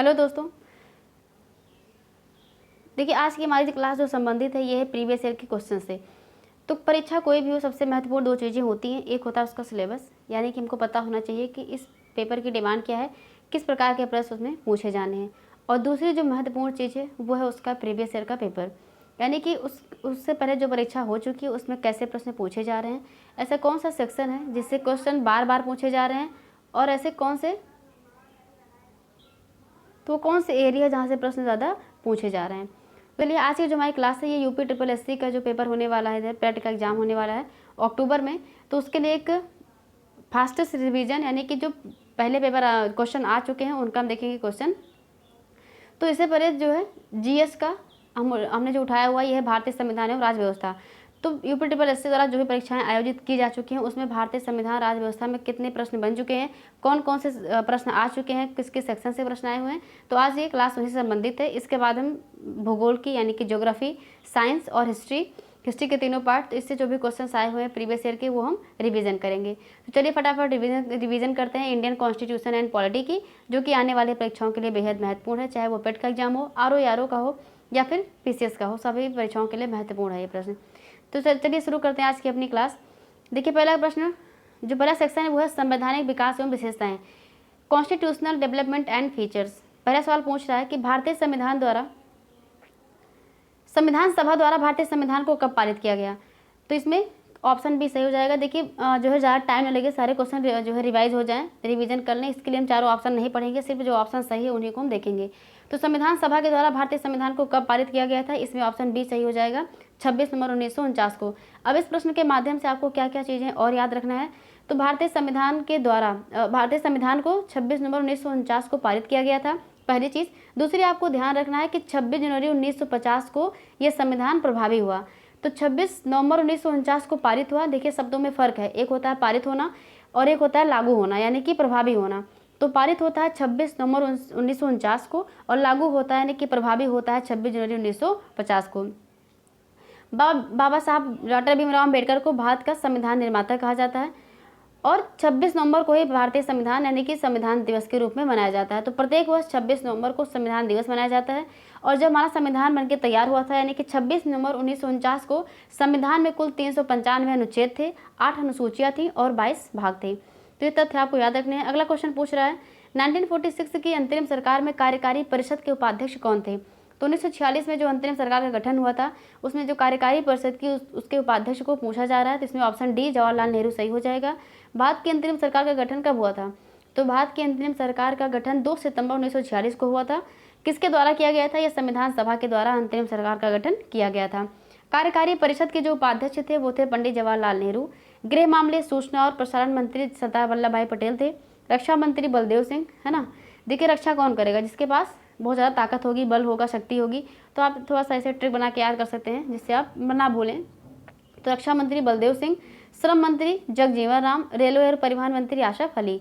Hello दोस्तों, देखिए आज की हमारी क्लास जो संबंधित है ये है प्रीवियस ईयर के क्वेश्चन से। तो परीक्षा कोई भी हो, सबसे महत्वपूर्ण दो चीज़ें होती हैं। एक होता है उसका सिलेबस, यानी कि हमको पता होना चाहिए कि इस पेपर की डिमांड क्या है, किस प्रकार के प्रश्न उसमें पूछे जाने हैं। और दूसरी जो महत्वपूर्ण चीज़ है वो है उसका प्रीवियस ईयर का पेपर, यानी कि उससे पहले जो परीक्षा हो चुकी है उसमें कैसे प्रश्न पूछे जा रहे हैं, ऐसा कौन सा सेक्शन है जिससे क्वेश्चन बार बार पूछे जा रहे हैं, और ऐसे कौन से एरिया जहाँ से प्रश्न ज़्यादा पूछे जा रहे हैं। चलिए आज की जो हमारी क्लास है ये यूपी ट्रिपल एससी का जो पेपर होने वाला है, प्रैक्टिकल एग्जाम होने वाला है अक्टूबर में। तो उसके लिए एक फास्टेस्ट रिवीजन, यानी कि जो पहले पेपर क्वेश्चन आ चुके हैं उनका हम देखेंगे क्वेश्चन। तो इससे पहले जो है जीएस का हमने जो उठाया हुआ ये है भारतीय संविधान एवं राज्य व्यवस्था। तो यूपी ट्रिपल एससी द्वारा जो भी परीक्षाएं आयोजित की जा चुकी हैं उसमें भारतीय संविधान राज्य व्यवस्था में कितने प्रश्न बन चुके हैं, कौन कौन से प्रश्न आ चुके हैं, किस किस सेक्शन से प्रश्न आए हुए हैं। तो आज ये क्लास उन्हीं से संबंधित है। इसके बाद हम भूगोल की, यानी कि ज्योग्राफी, साइंस और हिस्ट्री के तीनों पार्ट, तो इससे जो भी क्वेश्चन आए हुए हैं प्रीवियस ईयर के वो हम रिवीजन करेंगे। तो चलिए फटाफट रिवीजन करते हैं इंडियन कॉन्स्टिट्यूशन एंड पॉलिटी की, जो कि आने वाली परीक्षाओं के लिए बेहद महत्वपूर्ण है। चाहे वो पेट का एग्जाम हो, आरओ का हो या फिर पीसीएस का हो, सभी परीक्षाओं के लिए महत्वपूर्ण है ये प्रश्न। तो चलिए शुरू करते हैं आज की अपनी क्लास। देखिए पहला प्रश्न, जो पहला सेक्शन है वो है संवैधानिक विकास एवं विशेषताएं, कॉन्स्टिट्यूशनल डेवलपमेंट एंड फीचर्स। पहला सवाल पूछ रहा है कि भारतीय संविधान सभा द्वारा भारतीय संविधान को कब पारित किया गया। तो इसमें ऑप्शन बी सही हो जाएगा। देखिए जो है ज़्यादा टाइम न लगे, सारे क्वेश्चन जो है रिवाइज हो जाएं, रिवीजन कर लें, इसके लिए हम चारों ऑप्शन नहीं पढ़ेंगे, सिर्फ जो ऑप्शन सही है उन्हीं को हम देखेंगे। तो संविधान सभा के द्वारा भारतीय संविधान को कब पारित किया गया था, इसमें ऑप्शन बी सही हो जाएगा, 26 नवंबर 1949 को। अब इस प्रश्न के माध्यम से आपको क्या क्या चीज़ें और याद रखना है। तो भारतीय संविधान को 26 नवंबर 1949 को पारित किया गया था, पहली चीज़। दूसरी आपको ध्यान रखना है कि 26 जनवरी 1950 को यह संविधान प्रभावी हुआ। तो 26 नवंबर 1949 को पारित हुआ। देखिए शब्दों में फ़र्क है, एक होता है पारित होना और एक होता है लागू होना, यानी कि प्रभावी होना। तो पारित होता है 26 नवंबर 1949 को और लागू होता है यानी कि प्रभावी होता है 26 जनवरी 1950 को। बाबा साहब डॉक्टर भीमराव अम्बेडकर को भारत का संविधान निर्माता कहा जाता है और 26 नवंबर को ही भारतीय संविधान यानी कि संविधान दिवस के रूप में मनाया जाता है। तो प्रत्येक वर्ष 26 नवंबर को संविधान दिवस मनाया जाता है। और जब हमारा संविधान बनकर तैयार हुआ था, यानी कि 26 नवंबर 1949 को, संविधान में कुल 395 अनुच्छेद थे, 8 अनुसूचियाँ थीं और 22 भाग थे। तो ये तथ्य आपको याद रखने हैं। अगला क्वेश्चन पूछ रहा है 1946 की अंतरिम सरकार में कार्यकारी परिषद के उपाध्यक्ष कौन थे। तो 1946 में जो अंतरिम सरकार का गठन हुआ था उसमें जो कार्यकारी परिषद की उसके उपाध्यक्ष को पूछा जा रहा है। तो इसमें ऑप्शन डी जवाहरलाल नेहरू सही हो जाएगा। भारत की अंतरिम सरकार का गठन कब हुआ था। तो भारत की अंतरिम सरकार का गठन 2 सितंबर 1946 को हुआ था। किसके द्वारा किया गया था, यह संविधान सभा के द्वारा अंतरिम सरकार का गठन किया गया था। कार्यकारी परिषद के जो उपाध्यक्ष थे वो थे पंडित जवाहरलाल नेहरू। गृह मामले, सूचना और प्रसारण मंत्री सरदार वल्लभ भाई पटेल थे। रक्षा मंत्री बलदेव सिंह, है ना। देखिए रक्षा कौन करेगा, जिसके पास बहुत ज़्यादा ताकत होगी, बल होगा, शक्ति होगी। तो आप थोड़ा सा ऐसे ट्रिक बना के याद कर सकते हैं जिससे आप ना भूलें। तो रक्षा मंत्री बलदेव सिंह, श्रम मंत्री जगजीवन राम, रेलवे और परिवहन मंत्री आशफ अली।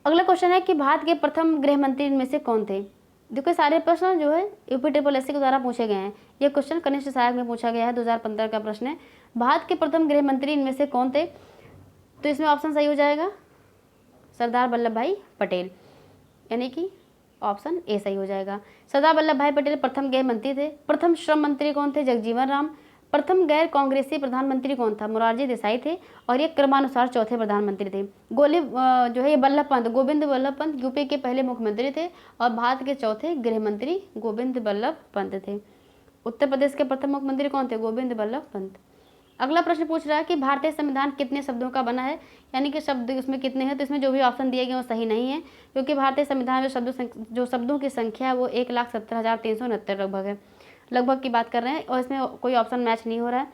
अगला क्वेश्चन है कि भारत के प्रथम गृह मंत्री इनमें से कौन थे। देखो सारे प्रश्न जो है यूपी ट्रिपल एससी के द्वारा पूछे गए हैं। यह क्वेश्चन कनिष्ठ सहायक में पूछा गया है, 2015 का प्रश्न है। भारत के प्रथम गृह मंत्री इनमें से कौन थे। तो इसमें ऑप्शन सही हो जाएगा सरदार वल्लभ भाई पटेल, यानी कि ऑप्शन ए सही हो जाएगा। सरदार वल्लभ भाई पटेल प्रथम गृह मंत्री थे। प्रथम श्रम मंत्री कौन थे, जगजीवन राम। प्रथम गैर कांग्रेसी प्रधानमंत्री कौन था, मोरारजी देसाई थे। और ये क्रमानुसार चौथे प्रधानमंत्री थे। जो है ये वल्लभ पंत, गोविंद वल्लभ पंत यूपी के पहले मुख्यमंत्री थे और भारत के चौथे गृह मंत्री गोविंद वल्लभ पंत थे। उत्तर प्रदेश के प्रथम मुख्यमंत्री कौन थे, गोविंद वल्लभ पंत। अगला प्रश्न पूछ रहा है कि भारतीय संविधान कितने शब्दों का बना है, यानी कि शब्द उसमें कितने हैं। तो इसमें जो भी ऑप्शन दिए गए वो सही नहीं है, क्योंकि भारतीय संविधान में जो शब्दों की संख्या है वो 1,70,369 लगभग की बात कर रहे हैं और इसमें कोई ऑप्शन मैच नहीं हो रहा है।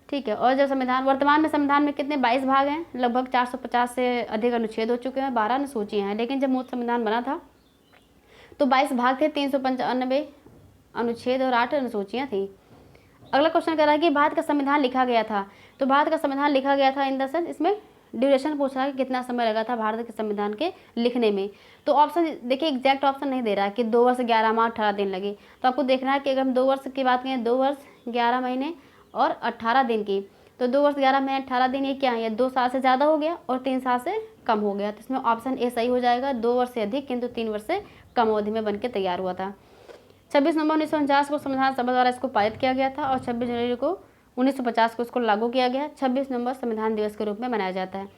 ठीक है। और जब वर्तमान में संविधान में कितने 22 भाग हैं, लगभग 450 से अधिक अनुच्छेद हो चुके हैं, 12 अनुसूचियाँ हैं। लेकिन जब मूल संविधान बना था तो 22 भाग थे, 395 अनुच्छेद और 8 अनुसूचियाँ थी। अगला क्वेश्चन कह रहा है कि भारत का संविधान लिखा गया था। तो भारत का संविधान लिखा गया था इन द सेंस, इसमें ड्यूरेशन पूछ रहा है कि कितना समय लगा था भारत के संविधान के लिखने में। तो ऑप्शन देखिए एग्जैक्ट ऑप्शन नहीं दे रहा है कि 2 वर्ष 11 माह 18 दिन लगे। तो आपको देखना है कि अगर हम 2 वर्ष की बात करें, 2 वर्ष 11 महीने और 18 दिन की, तो 2 वर्ष 11 महीने 18 दिन ये क्या है, ये 2 साल से ज़्यादा हो गया और 3 साल से कम हो गया। तो इसमें ऑप्शन ए सही हो जाएगा, 2 वर्ष से अधिक किंतु 3 वर्ष से कम अवधि में बनकर तैयार हुआ था। 26 नवंबर 1949 को संविधान सभा द्वारा इसको पारित किया गया था और 26 जनवरी को 1950 को इसको लागू किया गया। 26 नवंबर संविधान दिवस के रूप में मनाया जाता है।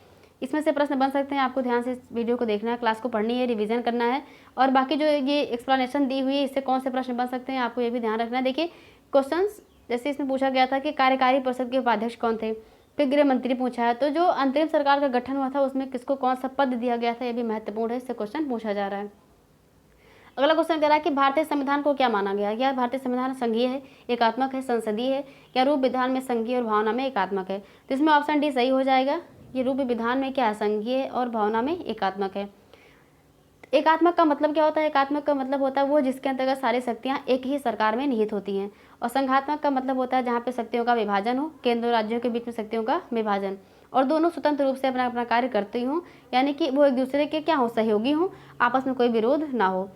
इसमें से प्रश्न बन सकते हैं, आपको ध्यान से इस वीडियो को देखना है, क्लास को पढ़नी है, रिवीजन करना है और बाकी जो ये एक्सप्लेनेशन दी हुई है इससे कौन से प्रश्न बन सकते हैं आपको ये भी ध्यान रखना है। देखिए क्वेश्चंस जैसे इसमें पूछा गया था कि कार्यकारी परिषद के उपाध्यक्ष कौन थे, फिर गृह मंत्री पूछा है, तो जो अंतरिम सरकार का गठन हुआ था उसमें किसको कौन सा पद दिया गया था, ये भी महत्वपूर्ण है, इससे क्वेश्चन पूछा जा रहा है। अगला क्वेश्चन कह रहा है कि भारतीय संविधान को क्या माना गया, क्या भारतीय संविधान संघीय है, एकात्मक है, संसदीय है, या रूप विधान में संघीय और भावना में एकात्मक है। तो इसमें ऑप्शन डी सही हो जाएगा, ये रूप विधान में क्या है, संघीय और भावना में एकात्मक है। एकात्मक का मतलब क्या होता है, एकात्मक का मतलब होता है वो जिसके अंतर्गत सारी शक्तियाँ एक ही सरकार में निहित होती हैं, और संघात्मक का मतलब होता है जहाँ पे शक्तियों का विभाजन हो, केंद्र और राज्यों के बीच में शक्तियों का विभाजन, और दोनों स्वतंत्र रूप से अपना अपना कार्य करती हों, यानी कि वो एक दूसरे के क्या हो, सहयोगी हों, आपस में कोई विरोध ना हो।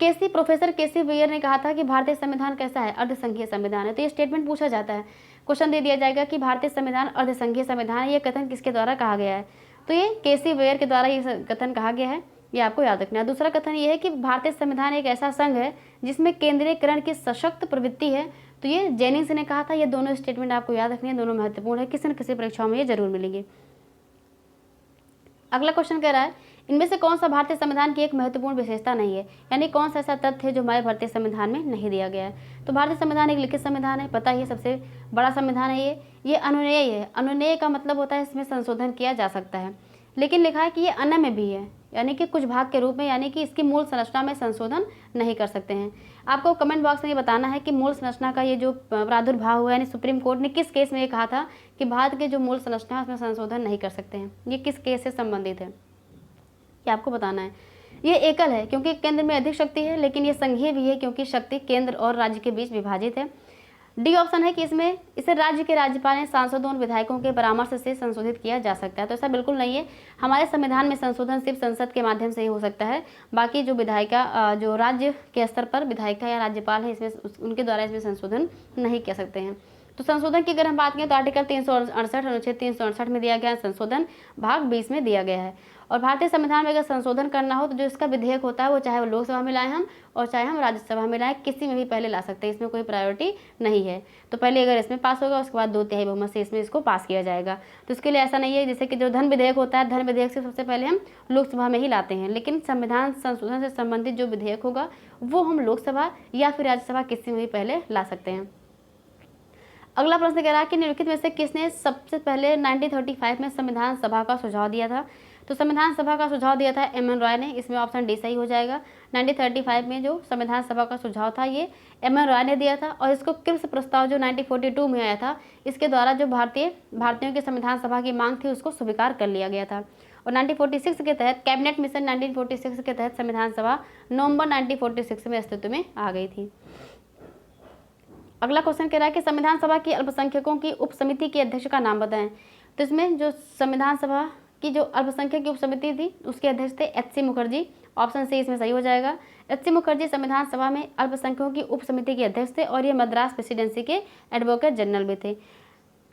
प्रोफेसर केसी वेयर ने कहा था कि भारतीय संविधान कैसा है, अर्धसंघीय संविधान है। तो ये स्टेटमेंट पूछा जाता है, क्वेश्चन दे दिया जाएगा कि भारतीय संविधान अर्धसंघीय संविधान है, ये कथन किसके द्वारा कहा गया है, तो ये केसी वेयर के द्वारा ये कथन कहा गया है, ये आपको याद रखना है। दूसरा कथन ये है कि भारतीय संविधान एक ऐसा संघ है जिसमें केंद्रीयकरण की सशक्त प्रवृत्ति है, तो ये जेनिंग्स ने कहा था। ये दोनों स्टेटमेंट आपको याद रखनी है, दोनों महत्वपूर्ण है, किसी न किसी परीक्षाओं में ये जरूर मिलेंगे। अगला क्वेश्चन कह रहा है इनमें से कौन सा भारतीय संविधान की एक महत्वपूर्ण विशेषता नहीं है, यानी कौन सा ऐसा तथ्य है जो हमारे भारतीय संविधान में नहीं दिया गया है। तो भारतीय संविधान एक लिखित संविधान है, पता ही सबसे बड़ा संविधान है ये अनुनेय है। अनुनेय का मतलब होता है इसमें संशोधन किया जा सकता है, लेकिन लिखा है कि ये अनम्य भी है, यानी कि कुछ भाग के रूप में, यानी कि इसकी मूल संरचना में संशोधन नहीं कर सकते हैं। आपको कमेंट बॉक्स में ये बताना है कि मूल संरचना का ये जो प्रादुर्भाव हुआ, यानी सुप्रीम कोर्ट ने किस केस में ये कहा था कि भारत के जो मूल संरचना है उसमें संशोधन नहीं कर सकते हैं, ये किस केस से संबंधित है, ये आपको बताना है। ये एकल है क्योंकि केंद्र में अधिक शक्ति है, लेकिन ये संघीय भी है क्योंकि शक्ति केंद्र और राज्य के बीच विभाजित है। डी ऑप्शन है कि इसमें इसे राज्य के राज्यपाल ने सांसदों और विधायकों के परामर्श से संशोधित किया जा सकता है। तो ऐसा बिल्कुल नहीं है, हमारे संविधान में संशोधन सिर्फ संसद के माध्यम से ही हो सकता है, बाकी जो विधायिका जो राज्य के स्तर पर विधायिका या राज्यपाल है इसमें उनके द्वारा इसमें संशोधन नहीं कर सकते हैं। तो संशोधन की अगर हम बात करें तो आर्टिकल 368 अनुच्छेद 368 में दिया गया संशोधन भाग 20 में दिया गया है। और भारतीय संविधान में अगर संशोधन करना हो तो जो इसका विधेयक होता है वो चाहे वो लोकसभा में लाएं हम और चाहे हम राज्यसभा में लाएं, किसी में भी पहले ला सकते हैं, इसमें कोई प्रायोरिटी नहीं है। तो पहले अगर इसमें पास होगा उसके बाद 2/3 बहुमत से इसमें इसको पास किया जाएगा। तो इसके लिए ऐसा नहीं है जैसे कि जो धन विधेयक होता है, धन विधेयक से सबसे पहले हम लोकसभा में ही लाते हैं, लेकिन संविधान संशोधन से संबंधित जो विधेयक होगा वो हम लोकसभा या फिर राज्यसभा किसी में भी पहले ला सकते हैं। अगला प्रश्न कह रहा है कि निम्नलिखित में से किसने सबसे पहले 1935 में संविधान सभा का सुझाव दिया था। तो संविधान सभा का सुझाव दिया था एम एन रॉय ने, इसमें ऑप्शन डी सही हो जाएगा। 1935 में जो संविधान सभा का सुझाव था ये एम एन रॉय ने दिया था, और इसको क्रिप्स प्रस्ताव जो 1942 में आया था, इसके द्वारा जो भारतीयों की संविधान सभा की मांग थी उसको स्वीकार कर लिया गया था। और 1946 के तहत कैबिनेट मिशन 1946 के तहत संविधान सभा नवंबर 1946 में अस्तित्व में आ गई थी। अगला क्वेश्चन कह रहा है कि संविधान सभा की अल्पसंख्यकों की उप समिति के अध्यक्ष का नाम बताएं। तो इसमें जो संविधान सभा की जो अल्पसंख्यक की उप समिति थी उसके अध्यक्ष थे एच.सी. मुखर्जी, ऑप्शन सी इसमें सही हो जाएगा। एच.सी. मुखर्जी संविधान सभा में अल्पसंख्यकों की उप समिति के अध्यक्ष थे और ये मद्रास प्रेसिडेंसी के एडवोकेट जनरल भी थे।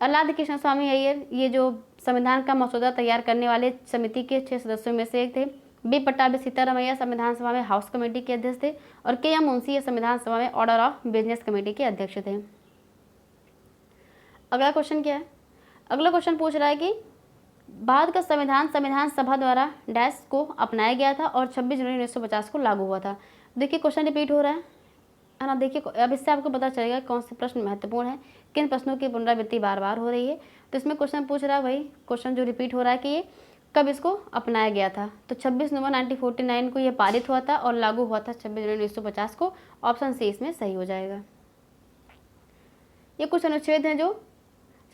अल्लाद कृष्ण स्वामी अय्यर ये जो संविधान का मसौदा तैयार करने वाले समिति के 6 सदस्यों में से एक थे। बी पट्टाभी सीतारामैया संविधान सभा में हाउस कमेटी के अध्यक्ष थे और के एम मुंशी संविधान सभा में ऑर्डर ऑफ बिजनेस कमेटी के अध्यक्ष थे। अगला क्वेश्चन क्या है, अगला क्वेश्चन पूछ रहा है कि भारत का संविधान सभा द्वारा डैश को अपनाया गया था और 26 जनवरी 1950 को लागू हुआ था। देखिए क्वेश्चन रिपीट हो रहा है ना। देखिए अब इससे आपको पता चलेगा कौन से प्रश्न महत्वपूर्ण है, किन प्रश्नों की पुनरावृत्ति बार बार हो रही है। तो इसमें क्वेश्चन पूछ रहा है वही क्वेश्चन जो रिपीट हो रहा है कि ये कब इसको अपनाया गया था। तो 26 नवंबर 1949 को ये पारित हुआ था और लागू हुआ था 26 जनवरी 1950 को, ऑप्शन सी इसमें सही हो जाएगा। ये कुछ अनुच्छेद हैं जो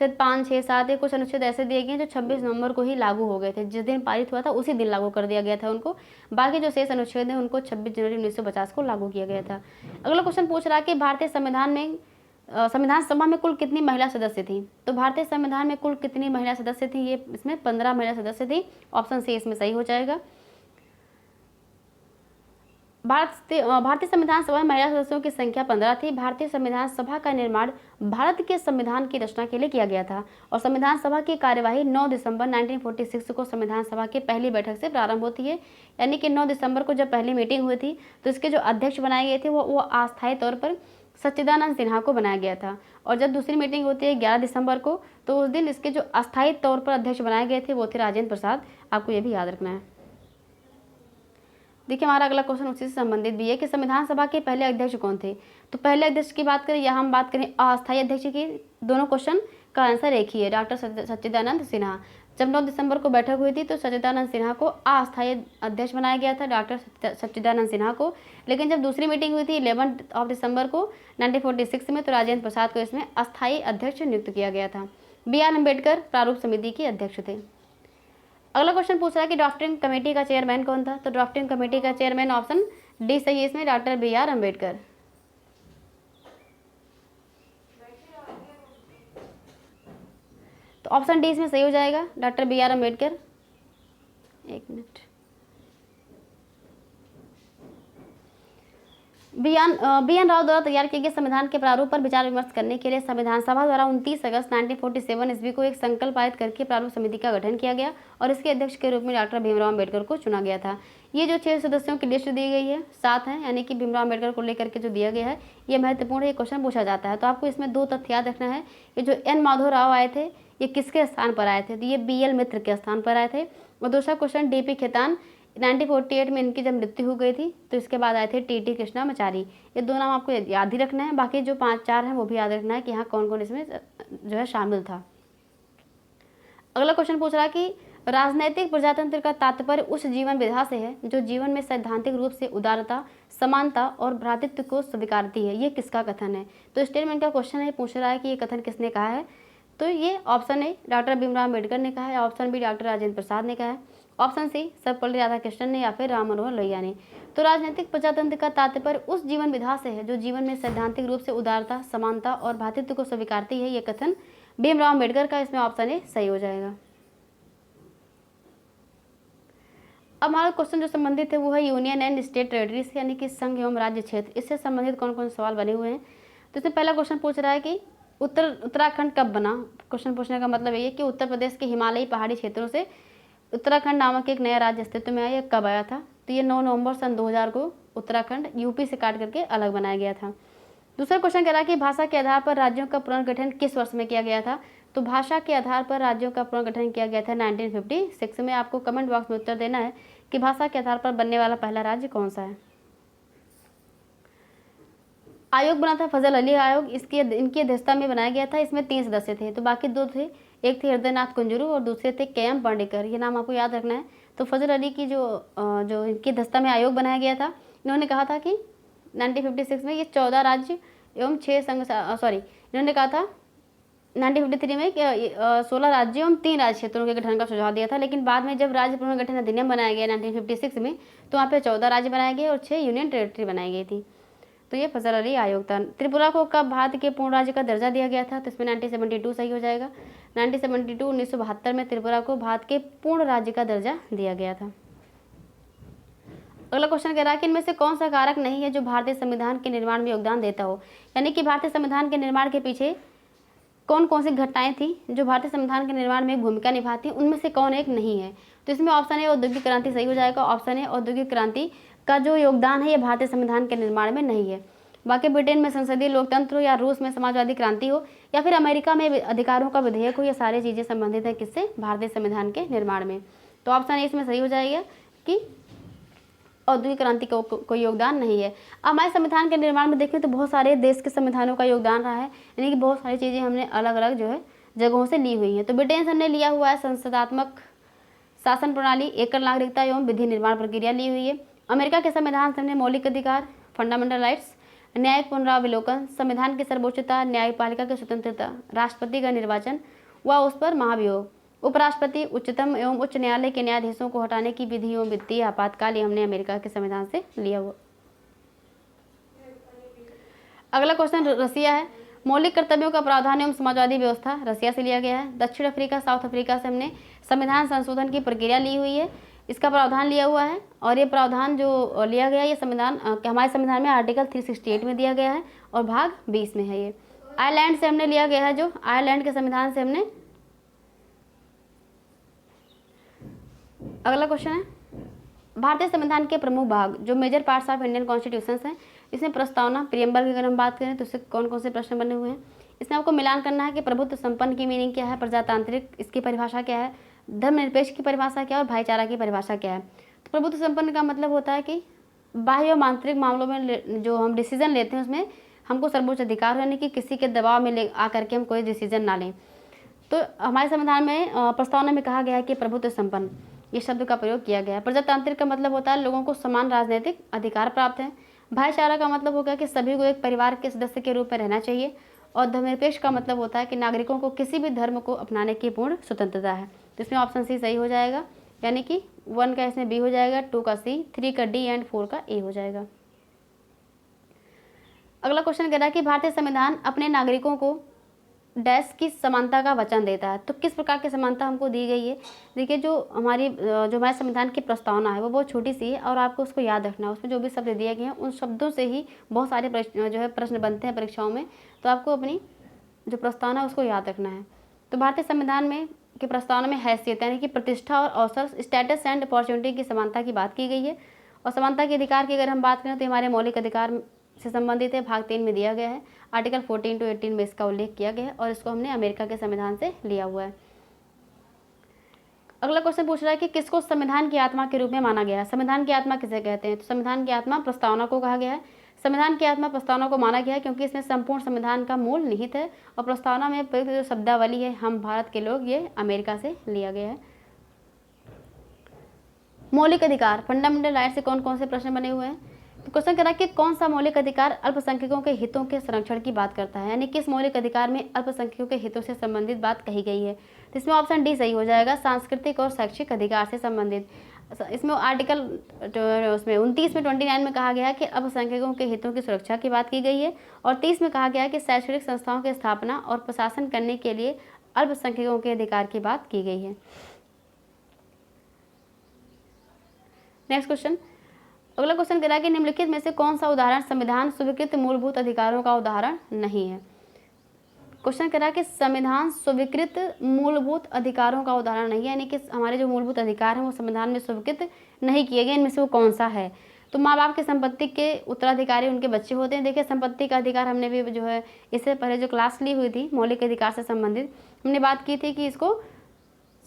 शायद 5, 6, 7 ये कुछ अनुच्छेद ऐसे दिए गए हैं जो 26 नवंबर को ही लागू हो गए थे, जिस दिन पारित हुआ था उसी दिन लागू कर दिया गया था उनको। बाकी जो शेष अनुच्छेद हैं उनको 26 जनवरी 1950 को लागू किया गया था। अगला क्वेश्चन पूछ रहा है कि भारतीय संविधान सभा में कुल कितनी महिला सदस्य थी। तो भारतीय संविधान में कुल कितनी महिला सदस्य थी, ये इसमें 15 महिला सदस्य थी, ऑप्शन सी इसमें सही हो जाएगा। भारतीय संविधान सभा में महिला सदस्यों की संख्या 15 थी। भारतीय संविधान सभा का निर्माण भारत के संविधान की रचना के लिए किया गया था और संविधान सभा की कार्यवाही 9 दिसंबर 1946 को संविधान सभा की पहली बैठक से प्रारंभ होती है। यानी कि 9 दिसंबर को जब पहली मीटिंग हुई थी तो इसके जो अध्यक्ष बनाए गए थे वो अस्थायी तौर पर सच्चिदानंद सिन्हा को बनाया गया था। और जब दूसरी मीटिंग होती है 11 दिसंबर को, तो उस दिन इसके जो अस्थायी तौर पर अध्यक्ष बनाए गए थे वो थे राजेंद्र प्रसाद। आपको ये भी याद रखना है। देखिए हमारा अगला क्वेश्चन उसी से संबंधित भी है कि संविधान सभा के पहले अध्यक्ष कौन थे। तो पहले अध्यक्ष की बात करें या हम बात करें अस्थायी अध्यक्ष की, दोनों क्वेश्चन का आंसर एक ही है, डॉक्टर सच्चिदानंद सिन्हा। जब 9 दिसंबर को बैठक हुई थी तो सच्चिदानंद सिन्हा को अस्थायी अध्यक्ष बनाया गया था, डॉक्टर सच्चिदानंद सिन्हा को। लेकिन जब दूसरी मीटिंग हुई थी 11 दिसंबर को 1946 में, तो राजेंद्र प्रसाद को इसमें अस्थायी अध्यक्ष नियुक्त किया गया था। BR अम्बेडकर प्रारूप समिति के अध्यक्ष थे। अगला क्वेश्चन पूछ रहा है कि ड्राफ्टिंग कमेटी का चेयरमैन कौन था। तो ड्राफ्टिंग कमेटी का चेयरमैन ऑप्शन डी सही है इसमें, डॉक्टर BR अम्बेडकर। तो ऑप्शन डी इसमें सही हो जाएगा, डॉक्टर BR अम्बेडकर। एक मिनट। बी एन राव द्वारा तैयार किए गए संविधान के प्रारूप पर विचार विमर्श करने के लिए संविधान सभा द्वारा 29 अगस्त 1947 ईस्वी को एक संकल्प पारित करके प्रारूप समिति का गठन किया गया और इसके अध्यक्ष के रूप में डॉक्टर भीमराव अम्बेडकर को चुना गया था। ये जो 6 सदस्यों की लिस्ट दी गई है 7 हैं, यानी कि भीमराव अम्बेडकर को लेकर के जो दिया गया है ये महत्वपूर्ण है, ये क्वेश्चन पूछा जाता है। तो आपको इसमें 2 तथ्य याद रखना है कि जो N माधव राव आए थे ये किसके स्थान पर आए थे। तो ये BL मित्र के स्थान पर आए थे। और दूसरा क्वेश्चन DP खेतान 1948 में इनकी जब मृत्यु हो गई थी तो इसके बाद आए थे TT कृष्णामाचारी। ये 2 नाम आपको याद ही रखना है, बाकी जो 5-4 हैं वो भी याद रखना है कि यहाँ कौन कौन इसमें जो है शामिल था। अगला क्वेश्चन पूछ रहा है कि राजनैतिक प्रजातंत्र का तात्पर्य उस जीवन विधा से है जो जीवन में सैद्धांतिक रूप से उदारता, समानता और भ्रातृत्व को स्वीकारती है। ये किसका कथन है। तो स्टेटमेंट का क्वेश्चन है, पूछ रहा है कि ये कथन किसने कहा है। तो ये option A doctor Bhimrao Ambedkar ने कहा है, option B doctor Rajendra Prasad ने कहा है, ऑप्शन सी सर्वपल्ली राधाकृष्णन ने, या फिर राम मनोहर लोहिया ने। तो राजनीतिक प्रजातंत्र का तात्पर्य उस जीवन विधा से है जो जीवन में सैद्धांतिक रूप से उदारता, समानता और भ्रातृत्व को स्वीकारती है। ये कथन भीमराव अम्बेडकर का, इसमें ऑप्शन ए सही हो जाएगा। अब हमारा क्वेश्चन जो संबंधित है वो है यूनियन एंड स्टेट टेरिटरी से, यानी कि संघ एवं राज्य क्षेत्र। इससे संबंधित कौन कौन सवाल बने हुए हैं। तो इसमें पहला क्वेश्चन पूछ रहा है कि उत्तराखंड कब बना। क्वेश्चन पूछने का मतलब ये है कि उत्तर प्रदेश के हिमालयी पहाड़ी क्षेत्रों से उत्तराखंड नामक एक नया राज्य अस्तित्व में आया, कब आया था। तो ये 9 नवंबर सन 2000 को उत्तराखंड यूपी से काट करके अलग बनाया गया था। दूसरा क्वेश्चन कह रहा है कि भाषा के आधार पर राज्यों का पुनर्गठन किस वर्ष में किया गया था। तो भाषा के आधार पर राज्यों का पुनर्गठन किया गया था 1956 में। आपको कमेंट बॉक्स में उत्तर देना है कि भाषा के आधार पर बनने वाला पहला राज्य कौन सा है। आयोग बना था फजल अली आयोग, इनकी अध्यक्षता में बनाया गया था। इसमें 3 सदस्य थे, तो बाकी 2 थे, एक थे हृदयनाथ कुंजरू और दूसरे थे KM पांडेकर। ये नाम आपको याद रखना है। तो फजल अली की जो इनकी अध्यक्षता में आयोग बनाया गया था, इन्होंने कहा था कि 1956 में ये 14 राज्य एवं 6 संघ, इन्होंने कहा था 1953 में 16 राज्यों एवं 3 राज्य क्षेत्रों के गठन का सुझाव दिया था। लेकिन बाद में जब राज्य पुनर्गठन अधिनियम बनाया गया 1956 में, तो वहाँ पे 14 राज्य बनाए गए और 6 यूनियन टेरिटरी बनाई गई थी। तो ये फजल अली आयोग था। त्रिपुरा को कब भारत के पूर्ण राज्य का दर्जा दिया गया था। तो इसमें 1972 सही हो जाएगा। 1972 में त्रिपुरा को भारत के पूर्ण राज्य का दर्जा दिया गया था। अगला क्वेश्चन कह रहा है कि इनमें से कौन सा कारक नहीं है जो भारतीय संविधान के निर्माण में योगदान देता हो। यानी कि भारतीय संविधान के निर्माण के पीछे कौन कौन सी घटनाएं थी जो भारतीय संविधान के निर्माण में एक भूमिका निभाती, उनमें से कौन एक नहीं है। तो इसमें ऑप्शन ए औद्योगिक क्रांति सही हो जाएगा। ऑप्शन ए औद्योगिक क्रांति का जो योगदान है ये भारतीय संविधान के निर्माण में नहीं है। बाकी ब्रिटेन में संसदीय लोकतंत्र हो, या रूस में समाजवादी क्रांति हो, या फिर अमेरिका में अधिकारों का विधेयक हो, ये सारी चीज़ें संबंधित है किससे, भारतीय संविधान के निर्माण में। तो ऑप्शन ए इसमें सही हो जाएगा कि औद्योगिक क्रांति का कोई योगदान नहीं है। अब हमारे संविधान के निर्माण में देखें तो बहुत सारे देश के संविधानों का योगदान रहा है, यानी कि बहुत सारी चीज़ें हमने अलग अलग जो है जगहों से ली हुई हैं। तो ब्रिटेन से हमने लिया हुआ है संसदात्मक शासन प्रणाली, एकल नागरिकता एवं विधि निर्माण प्रक्रिया ली हुई है। अमेरिका के संविधान से हमने मौलिक अधिकार, फंडामेंटल राइट्स, न्यायिक पुनरावलोकन, संविधान की सर्वोच्चता, न्यायपालिका की स्वतंत्रता, राष्ट्रपति का निर्वाचन व उस पर महाभियोग, उपराष्ट्रपति, उच्चतम एवं उच्च न्यायालय के न्यायाधीशों को हटाने की विधि एवं वित्तीय आपातकाल, ये हमने अमेरिका के संविधान से लिया हुआ। अगला क्वेश्चन रसिया है। मौलिक कर्तव्यों का प्रावधान एवं समाजवादी व्यवस्था रसिया से लिया गया है। दक्षिण अफ्रीका, साउथ अफ्रीका से हमने संविधान संशोधन की प्रक्रिया ली हुई है। इसका प्रावधान लिया हुआ है और ये प्रावधान जो लिया गया है ये संविधान हमारे संविधान में आर्टिकल 368 में दिया गया है और भाग 20 में है। ये आयरलैंड से हमने लिया गया है, जो आयरलैंड के संविधान से हमने। अगला क्वेश्चन है, भारतीय संविधान के प्रमुख भाग जो major parts of Indian constitution हैं, इसमें प्रस्तावना प्रियम्बल की अगर हम बात करें तो इससे कौन कौन से प्रश्न बने हुए हैं। इसमें आपको मिलान करना है कि प्रभुत्व संपन्न की मीनिंग क्या है, प्रजातांत्रिक इसकी परिभाषा क्या है, धर्मनिरपेक्ष की परिभाषा क्या है और भाईचारा की परिभाषा क्या है। तो प्रभुत्व संपन्न का मतलब होता है कि बाह्य और आंतरिक मामलों में जो हम डिसीजन लेते हैं उसमें हमको सर्वोच्च अधिकार, यानी कि किसी के दबाव में ले आकर के हम कोई डिसीजन ना लें। तो हमारे संविधान में प्रस्तावना में कहा गया है कि प्रभुत्व संपन्न ये शब्द का प्रयोग किया गया है। प्रजातांत्रिक का मतलब होता है लोगों को समान राजनीतिक अधिकार प्राप्त है। भाईचारा का मतलब होगा कि सभी को एक परिवार के सदस्य के रूप में रहना चाहिए। और धर्मनिरपेक्ष का मतलब होता है कि नागरिकों को किसी भी धर्म को अपनाने की पूर्ण स्वतंत्रता है। तो इसमें ऑप्शन सी सही हो जाएगा, यानी कि 1 का इसमें बी हो जाएगा, 2 का सी, 3 का डी एंड 4 का ए हो जाएगा। अगला क्वेश्चन कह रहा है कि भारतीय संविधान अपने नागरिकों को डैश की समानता का वचन देता है। तो किस प्रकार की समानता हमको दी गई है। देखिए जो हमारे संविधान की प्रस्तावना है वो बहुत छोटी सी है और आपको उसको याद रखना है। उसमें जो भी शब्द दिए गए हैं उन शब्दों से ही बहुत सारे प्रश्न बनते हैं परीक्षाओं में। तो आपको अपनी जो प्रस्तावना है उसको याद रखना है। तो भारतीय संविधान में की प्रस्तावना में हैसियत यानी कि प्रतिष्ठा और अवसर, स्टेटस एंड अपॉर्चुनिटी की समानता की बात की गई है। और समानता के अधिकार की अगर हम बात करें तो हमारे मौलिक अधिकार से संबंधित है, भाग 3 में दिया गया है। आर्टिकल 14 to 18 में इसका उल्लेख किया गया है और इसको हमने अमेरिका के संविधान से लिया हुआ है। अगला क्वेश्चन पूछ रहा है कि किसको संविधान की आत्मा के रूप में माना गया है। संविधान की आत्मा किसे कहते हैं। तो संविधान की आत्मा प्रस्तावना को कहा गया है। संविधान की आत्मा प्रस्तावना को माना गया है क्योंकि इसमें संपूर्ण संविधान का मूल निहित है। और प्रस्तावना में प्रयुक्त जो शब्दावली है हम भारत के लोग, ये अमेरिका से लिया गया है। मौलिक अधिकार, फंडामेंटल राइट से कौन कौन से प्रश्न बने हुए हैं। तो क्वेश्चन कह रहा है कि कौन सा मौलिक अधिकार अल्पसंख्यकों के हितों के संरक्षण की बात करता है, यानी किस मौलिक अधिकार में अल्पसंख्यकों के हितों से संबंधित बात कही गई है। तो इसमें ऑप्शन डी सही हो जाएगा, सांस्कृतिक और शैक्षिक अधिकार से संबंधित। इसमें आर्टिकल उसमें 29 में 29 में कहा गया है कि अल्पसंख्यकों के हितों की सुरक्षा की बात की गई है। और 30 में कहा गया है कि शैक्षणिक संस्थाओं की स्थापना और प्रशासन करने के लिए अल्पसंख्यकों के अधिकार की बात की गई है। नेक्स्ट क्वेश्चन, अगला क्वेश्चन कह रहा है कि निम्नलिखित में से कौन सा उदाहरण संविधान स्वीकृत मूलभूत अधिकारों का उदाहरण नहीं है। क्वेश्चन कह रहा है कि संविधान स्वीकृत मूलभूत अधिकारों का उदाहरण नहीं है, यानी कि हमारे जो मूलभूत अधिकार हैं वो संविधान में स्वीकृत नहीं किए गए, इनमें से वो कौन सा है। तो माँ बाप की संपत्ति के उत्तराधिकारी उनके बच्चे होते हैं। देखिए संपत्ति का अधिकार हमने भी जो है इससे पहले जो क्लास ली हुई थी मौलिक अधिकार से संबंधित, हमने बात की थी कि इसको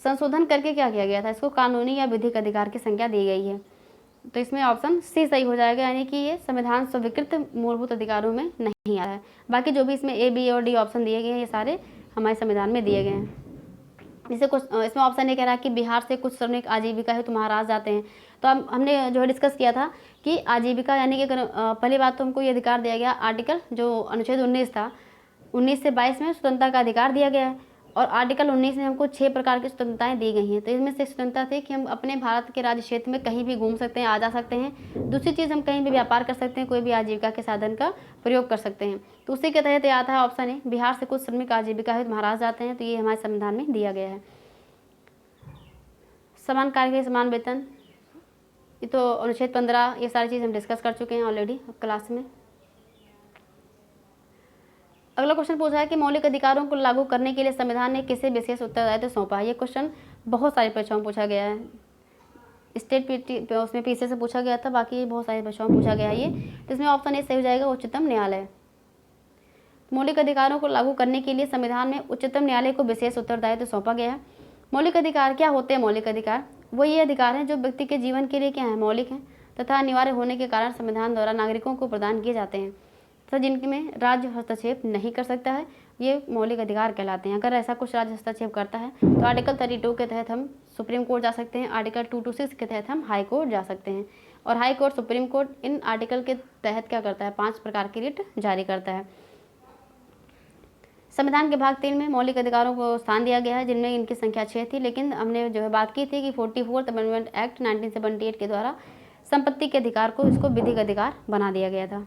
संशोधन करके क्या किया गया था, इसको कानूनी या विधिक अधिकार की संज्ञा दी गई है। तो इसमें ऑप्शन सी सही हो जाएगा, यानी कि ये संविधान स्वीकृत मूलभूत अधिकारों में नहीं आया है। बाकी जो भी इसमें ए, बी और डी ऑप्शन दिए गए हैं ये सारे हमारे संविधान में दिए गए हैं। जैसे कुछ इसमें ऑप्शन ये कह रहा है कि बिहार से कुछ श्रमिक आजीविका हेतु महाराष्ट्र जाते हैं। तो हमने जो है डिस्कस किया था कि आजीविका यानी कि अगर पहली बात तो हमको ये अधिकार दिया गया आर्टिकल जो अनुच्छेद 19 था, 19 से 22 में स्वतंत्रता का अधिकार दिया गया है। और आर्टिकल 19 में हमको 6 प्रकार की स्वतंत्रताएं दी गई हैं। तो इसमें से स्वतंत्रता थी कि हम अपने भारत के राज्य क्षेत्र में कहीं भी घूम सकते हैं, आ जा सकते हैं। दूसरी चीज़ हम कहीं भी व्यापार कर सकते हैं, कोई भी आजीविका के साधन का प्रयोग कर सकते हैं। तो उसी के तहत आता है ऑप्शन ए, बिहार से कुछ श्रमिक आजीविका हेतु महाराष्ट्र जाते हैं। तो ये हमारे संविधान में दिया गया है। समान कार्य के समान वेतन, ये तो अनुच्छेद 15, ये सारी चीज़ हम डिस्कस कर चुके हैं ऑलरेडी क्लास में। अगला क्वेश्चन पूछा है कि मौलिक अधिकारों को लागू करने के लिए संविधान ने किसे विशेष उत्तरदायित्व सौंपा है। ये क्वेश्चन बहुत सारी परीक्षाओं में पूछा गया है। स्टेट उसमें पीसी से पूछा गया था, बाकी बहुत सारी परीक्षाओं में पूछा गया है ये। तो इसमें ऑप्शन ए सही हो जाएगा, उच्चतम न्यायालय। मौलिक अधिकारों को लागू करने के लिए संविधान में उच्चतम न्यायालय को विशेष उत्तरदायित्व सौंपा गया है। मौलिक अधिकार क्या होते हैं। मौलिक अधिकार वो ये अधिकार हैं जो व्यक्ति के जीवन के लिए क्या है, मौलिक हैं तथा अनिवार्य होने के कारण संविधान द्वारा नागरिकों को प्रदान किए जाते हैं तथा जिनमें राज्य हस्तक्षेप नहीं कर सकता है, ये मौलिक अधिकार कहलाते हैं। अगर ऐसा कुछ राज्य हस्तक्षेप करता है तो आर्टिकल 32 के तहत हम सुप्रीम कोर्ट जा सकते हैं, आर्टिकल 226 के तहत हम हाई कोर्ट जा सकते हैं। और high court, supreme court in article के तहत क्या करता है, 5 प्रकार की रिट जारी करता है। संविधान के भाग 3 में मौलिक अधिकारों को स्थान दिया गया है, जिनमें इनकी संख्या 6 थी। लेकिन हमने जो है बात की थी कि 44th अमेंडमेंट एक्ट 1978 के द्वारा संपत्ति के अधिकार को इसको विधिक अधिकार बना दिया गया था।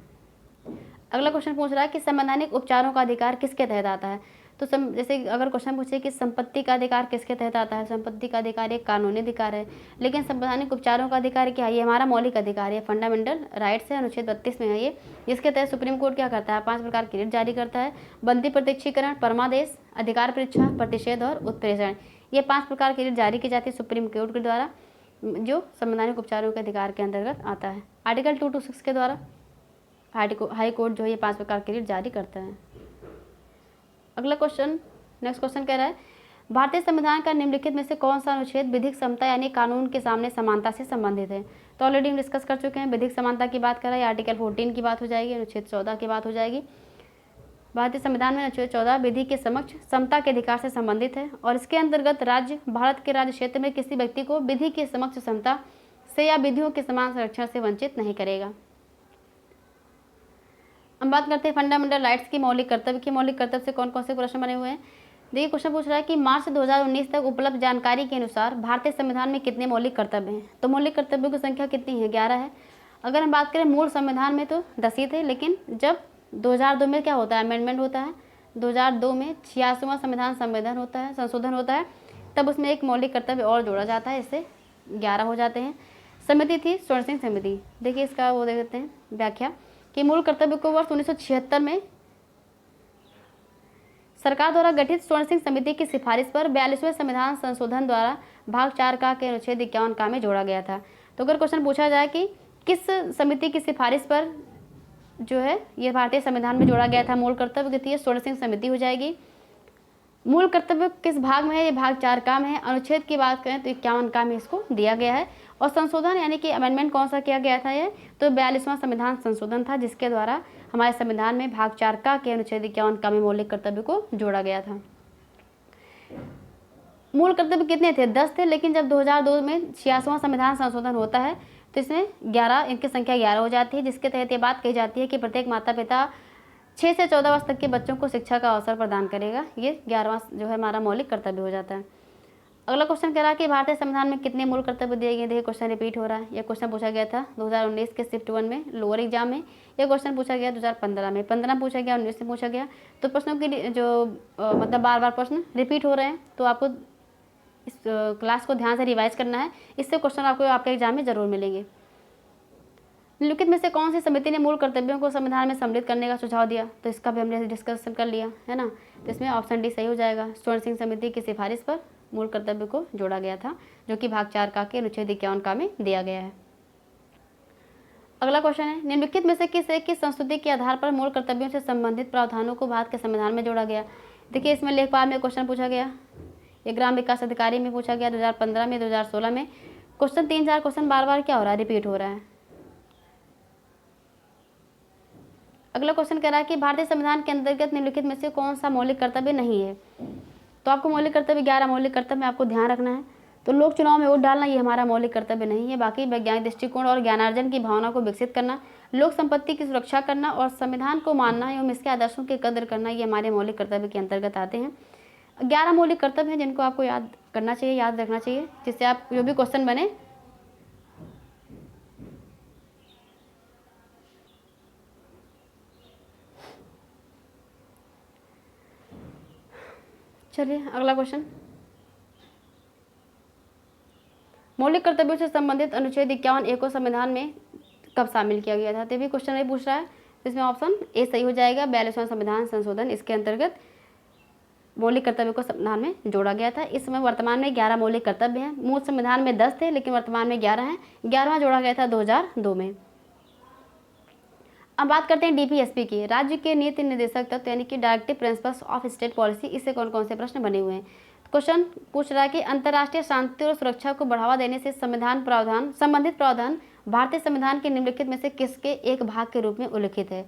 अगला क्वेश्चन पूछ रहा है कि संवैधानिक उपचारों का अधिकार किसके तहत आता है। तो जैसे अगर क्वेश्चन पूछे कि संपत्ति का अधिकार किसके तहत आता है, संपत्ति का अधिकार एक कानूनी अधिकार है, लेकिन संवैधानिक उपचारों का अधिकार क्या है, ये हमारा मौलिक अधिकार है, फंडामेंटल राइट्स है, अनुच्छेद 32 में है ये, जिसके तहत सुप्रीम कोर्ट क्या करता है, 5 प्रकार की रिट जारी करता है, बंदी प्रत्यक्षीकरण, परमादेश, अधिकार परीक्षा, प्रतिषेध और उत्प्रेषण। ये 5 प्रकार की रिट जारी की जाती है सुप्रीम कोर्ट के द्वारा, जो संवैधानिक उपचारों के अधिकार के अंतर्गत आता है। आर्टिकल 226 के द्वारा हाई कोर्ट जो है ये 5 प्रकार की रिट जारी करता है। अगला क्वेश्चन, नेक्स्ट क्वेश्चन कह रहा है भारतीय संविधान का निम्नलिखित में से कौन सा अनुच्छेद विधिक समता यानी कानून के सामने समानता से संबंधित है। तो ऑलरेडी हम डिस्कस कर चुके हैं, विधिक समानता की बात कर रहा है, आर्टिकल 14 की बात हो जाएगी, अनुच्छेद 14 की बात हो जाएगी। भारतीय संविधान में अनुच्छेद 14 विधि के समक्ष समता के अधिकार से संबंधित है और इसके अंतर्गत राज्य भारत के राज्य क्षेत्र में किसी व्यक्ति को विधि के समक्ष समता से या विधियों के समान संरक्षण से वंचित नहीं करेगा। हम बात करते हैं फंडामेंटल राइट्स की, मौलिक कर्तव्य की। मौलिक कर्तव्य से कौन कौन से प्रश्न बने हुए हैं। देखिए क्वेश्चन पूछ रहा है कि मार्च 2019 तक उपलब्ध जानकारी के अनुसार भारतीय संविधान में कितने मौलिक कर्तव्य हैं। तो मौलिक कर्तव्यों की संख्या कितनी है, 11 है। अगर हम बात करें मूल संविधान में तो 10 ही थे, लेकिन जब 2002 में क्या होता है, अमेंडमेंट होता है, 2002 में 86वां संविधान संशोधन होता है, तब उसमें एक मौलिक कर्तव्य और जोड़ा जाता है, इससे 11 हो जाते हैं। समिति थी स्वर्ण सिंह समिति। देखिए इसका वो देख लेते हैं व्याख्या कि मूल कर्तव्य को वर्ष 1976 में सरकार द्वारा गठित स्वर्ण सिंह समिति की सिफारिश पर 42वें संविधान संशोधन द्वारा भाग 4 का के अनुच्छेद 51 का में जोड़ा गया था। तो अगर क्वेश्चन पूछा जाए कि किस समिति की सिफारिश पर जो है ये भारतीय संविधान में जोड़ा गया था मूल कर्तव्य, की स्वर्ण सिंह समिति हो जाएगी। मूल कर्तव्य किस भाग में है, ये भाग 4 का में है। अनुच्छेद की बात करें तो 51 का में इसको दिया गया है। और संशोधन यानी कि अमेंडमेंट कौन सा किया गया था, ये तो 42वां संविधान संशोधन था, जिसके द्वारा हमारे संविधान में भाग 4 का के अनुच्छेद 51 का में मौलिक कर्तव्य को जोड़ा गया था। मूल कर्तव्य कितने थे, 10 थे, लेकिन जब 2002 में 86वां संविधान संशोधन होता है तो इसमें 11, इनकी संख्या 11 हो जाती है, जिसके तहत ये बात कही जाती है कि प्रत्येक माता पिता 6 से 14 वर्ष तक के बच्चों को शिक्षा का अवसर प्रदान करेगा। ये 11वां जो है हमारा मौलिक कर्तव्य हो जाता है। अगला क्वेश्चन कह रहा है कि भारतीय संविधान में कितने मूल कर्तव्य दिए गए। देखिए क्वेश्चन रिपीट हो रहा है। यह क्वेश्चन पूछा गया था 2019 के शिफ्ट 1 में लोअर एग्जाम में। यह क्वेश्चन पूछा गया 2015 में, 15 पूछा गया, 19 में पूछा गया। तो प्रश्नों की जो मतलब बार बार प्रश्न रिपीट हो रहे हैं, तो आपको इस क्लास को ध्यान से रिवाइज करना है, इससे क्वेश्चन आपको आपके एग्जाम में जरूर मिलेंगे। निम्नलिखित में से कौन सी समिति ने मूल कर्तव्यों को संविधान में सम्मिलित करने का सुझाव दिया। तो इसका भी हमने डिस्कशन कर लिया है ना, तो इसमें ऑप्शन डी सही हो जाएगा। स्वर्ण सिंह समिति की सिफारिश पर मूल कर्तव्य को जोड़ा गया था, जो कि भाग 4 का के अनुच्छेद 51 का में दिया गया है। अगला क्वेश्चन है निम्नलिखित में से किस एक की संस्तुति के आधार पर मूल कर्तव्यों से संबंधित प्रावधानों को भारत के संविधान में जोड़ा गया। देखिए इसमें लेखपाल में क्वेश्चन पूछा गया, ये ग्राम विकास अधिकारी में पूछा गया 2015 में, 2016 में। क्वेश्चन 3-4 क्वेश्चन बार बार क्या हो रहा है, रिपीट हो रहा है। अगला क्वेश्चन कह रहा है कि भारतीय संविधान के अंतर्गत निम्नलिखित में से कौन सा मौलिक कर्तव्य नहीं है। तो आपको मौलिक कर्तव्य 11 मौलिक कर्तव्य में आपको ध्यान रखना है। तो लोक चुनाव में वोट डालना ये हमारा मौलिक कर्तव्य नहीं है। बाकी वैज्ञानिक दृष्टिकोण और ज्ञानार्जन की भावना को विकसित करना, लोक संपत्ति की सुरक्षा करना और संविधान को मानना एवं इसके आदर्शों की कदर करना, ये हमारे मौलिक कर्तव्य के अंतर्गत आते हैं। 11 मौलिक कर्तव्य हैं जिनको आपको याद करना चाहिए, याद रखना चाहिए, जिससे आप जो भी क्वेश्चन बने चलिए अगला क्वेश्चन, मौलिक कर्तव्यों से संबंधित अनुच्छेद 51A को संविधान में कब शामिल किया गया था। तो भी क्वेश्चन नहीं पूछ रहा है, इसमें ऑप्शन ए सही हो जाएगा। 42वां संविधान संशोधन, इसके अंतर्गत मौलिक कर्तव्य को संविधान में जोड़ा गया था। इस समय वर्तमान में 11 मौलिक कर्तव्य हैं। मूल संविधान में 10 थे, लेकिन वर्तमान में 11 हैं। 11वां जोड़ा गया था 2002 में। अब बात करते हैं डीपीएसपी की, राज्य के नीति निर्देशक तत्व यानी कि directive principles of state policy. इससे कौन कौन से प्रश्न बने हुए हैं। क्वेश्चन पूछ रहा है कि अंतर्राष्ट्रीय शांति और सुरक्षा को बढ़ावा देने से संबंधित प्रावधान भारतीय संविधान के निम्नलिखित में से किसके एक भाग के रूप में उल्लिखित है।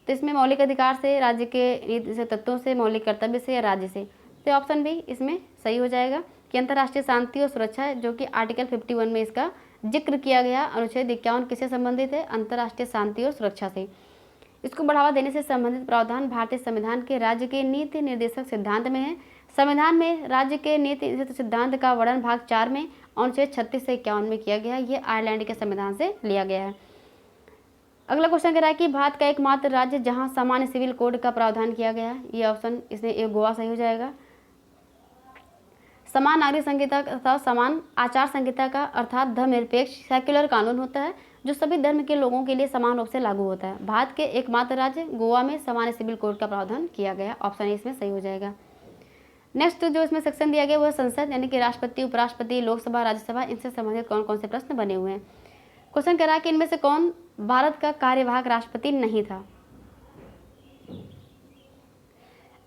तो इसमें मौलिक अधिकार से, राज्य के नीति तत्वों से, मौलिक कर्तव्य से या राज्य से। तो ऑप्शन भी इसमें सही हो जाएगा कि अंतर्राष्ट्रीय शांति और सुरक्षा, जो कि आर्टिकल 51 में इसका जिक्र किया गया। अनुच्छेद 51 किससे संबंधित है, अंतर्राष्ट्रीय शांति और सुरक्षा से। इसको बढ़ावा देने से संबंधित प्रावधान भारतीय संविधान के राज्य के नीति निर्देशक सिद्धांत में है। संविधान में राज्य के नीति निर्देशक सिद्धांत का वर्णन भाग 4 में अनुच्छेद 36 से 51 में किया गया है। ये आयरलैंड के संविधान से लिया गया है। अगला क्वेश्चन कह रहा है कि भारत का एकमात्र राज्य जहां सामान्य सिविल कोड का प्रावधान किया गया है, ये ऑप्शन इसमें एक गोवा सही हो जाएगा। समान नागरिक संहिता तथा समान आचार संहिता का अर्थात धर्मनिरपेक्ष सेक्युलर कानून होता है जो सभी धर्म के लोगों के लिए समान रूप से लागू होता है। भारत के एकमात्र राज्य गोवा में सामान्य सिविल कोड का प्रावधान किया गया, ऑप्शन ए इसमें सही हो जाएगा। नेक्स्ट जो इसमें सेक्शन दिया गया वो है संसद, यानी कि राष्ट्रपति, उपराष्ट्रपति, लोकसभा, राज्यसभा, इनसे संबंधित कौन कौन से प्रश्न बने हुए हैं। क्वेश्चन कह रहा है कि इनमें से कौन भारत का कार्यवाहक राष्ट्रपति नहीं था।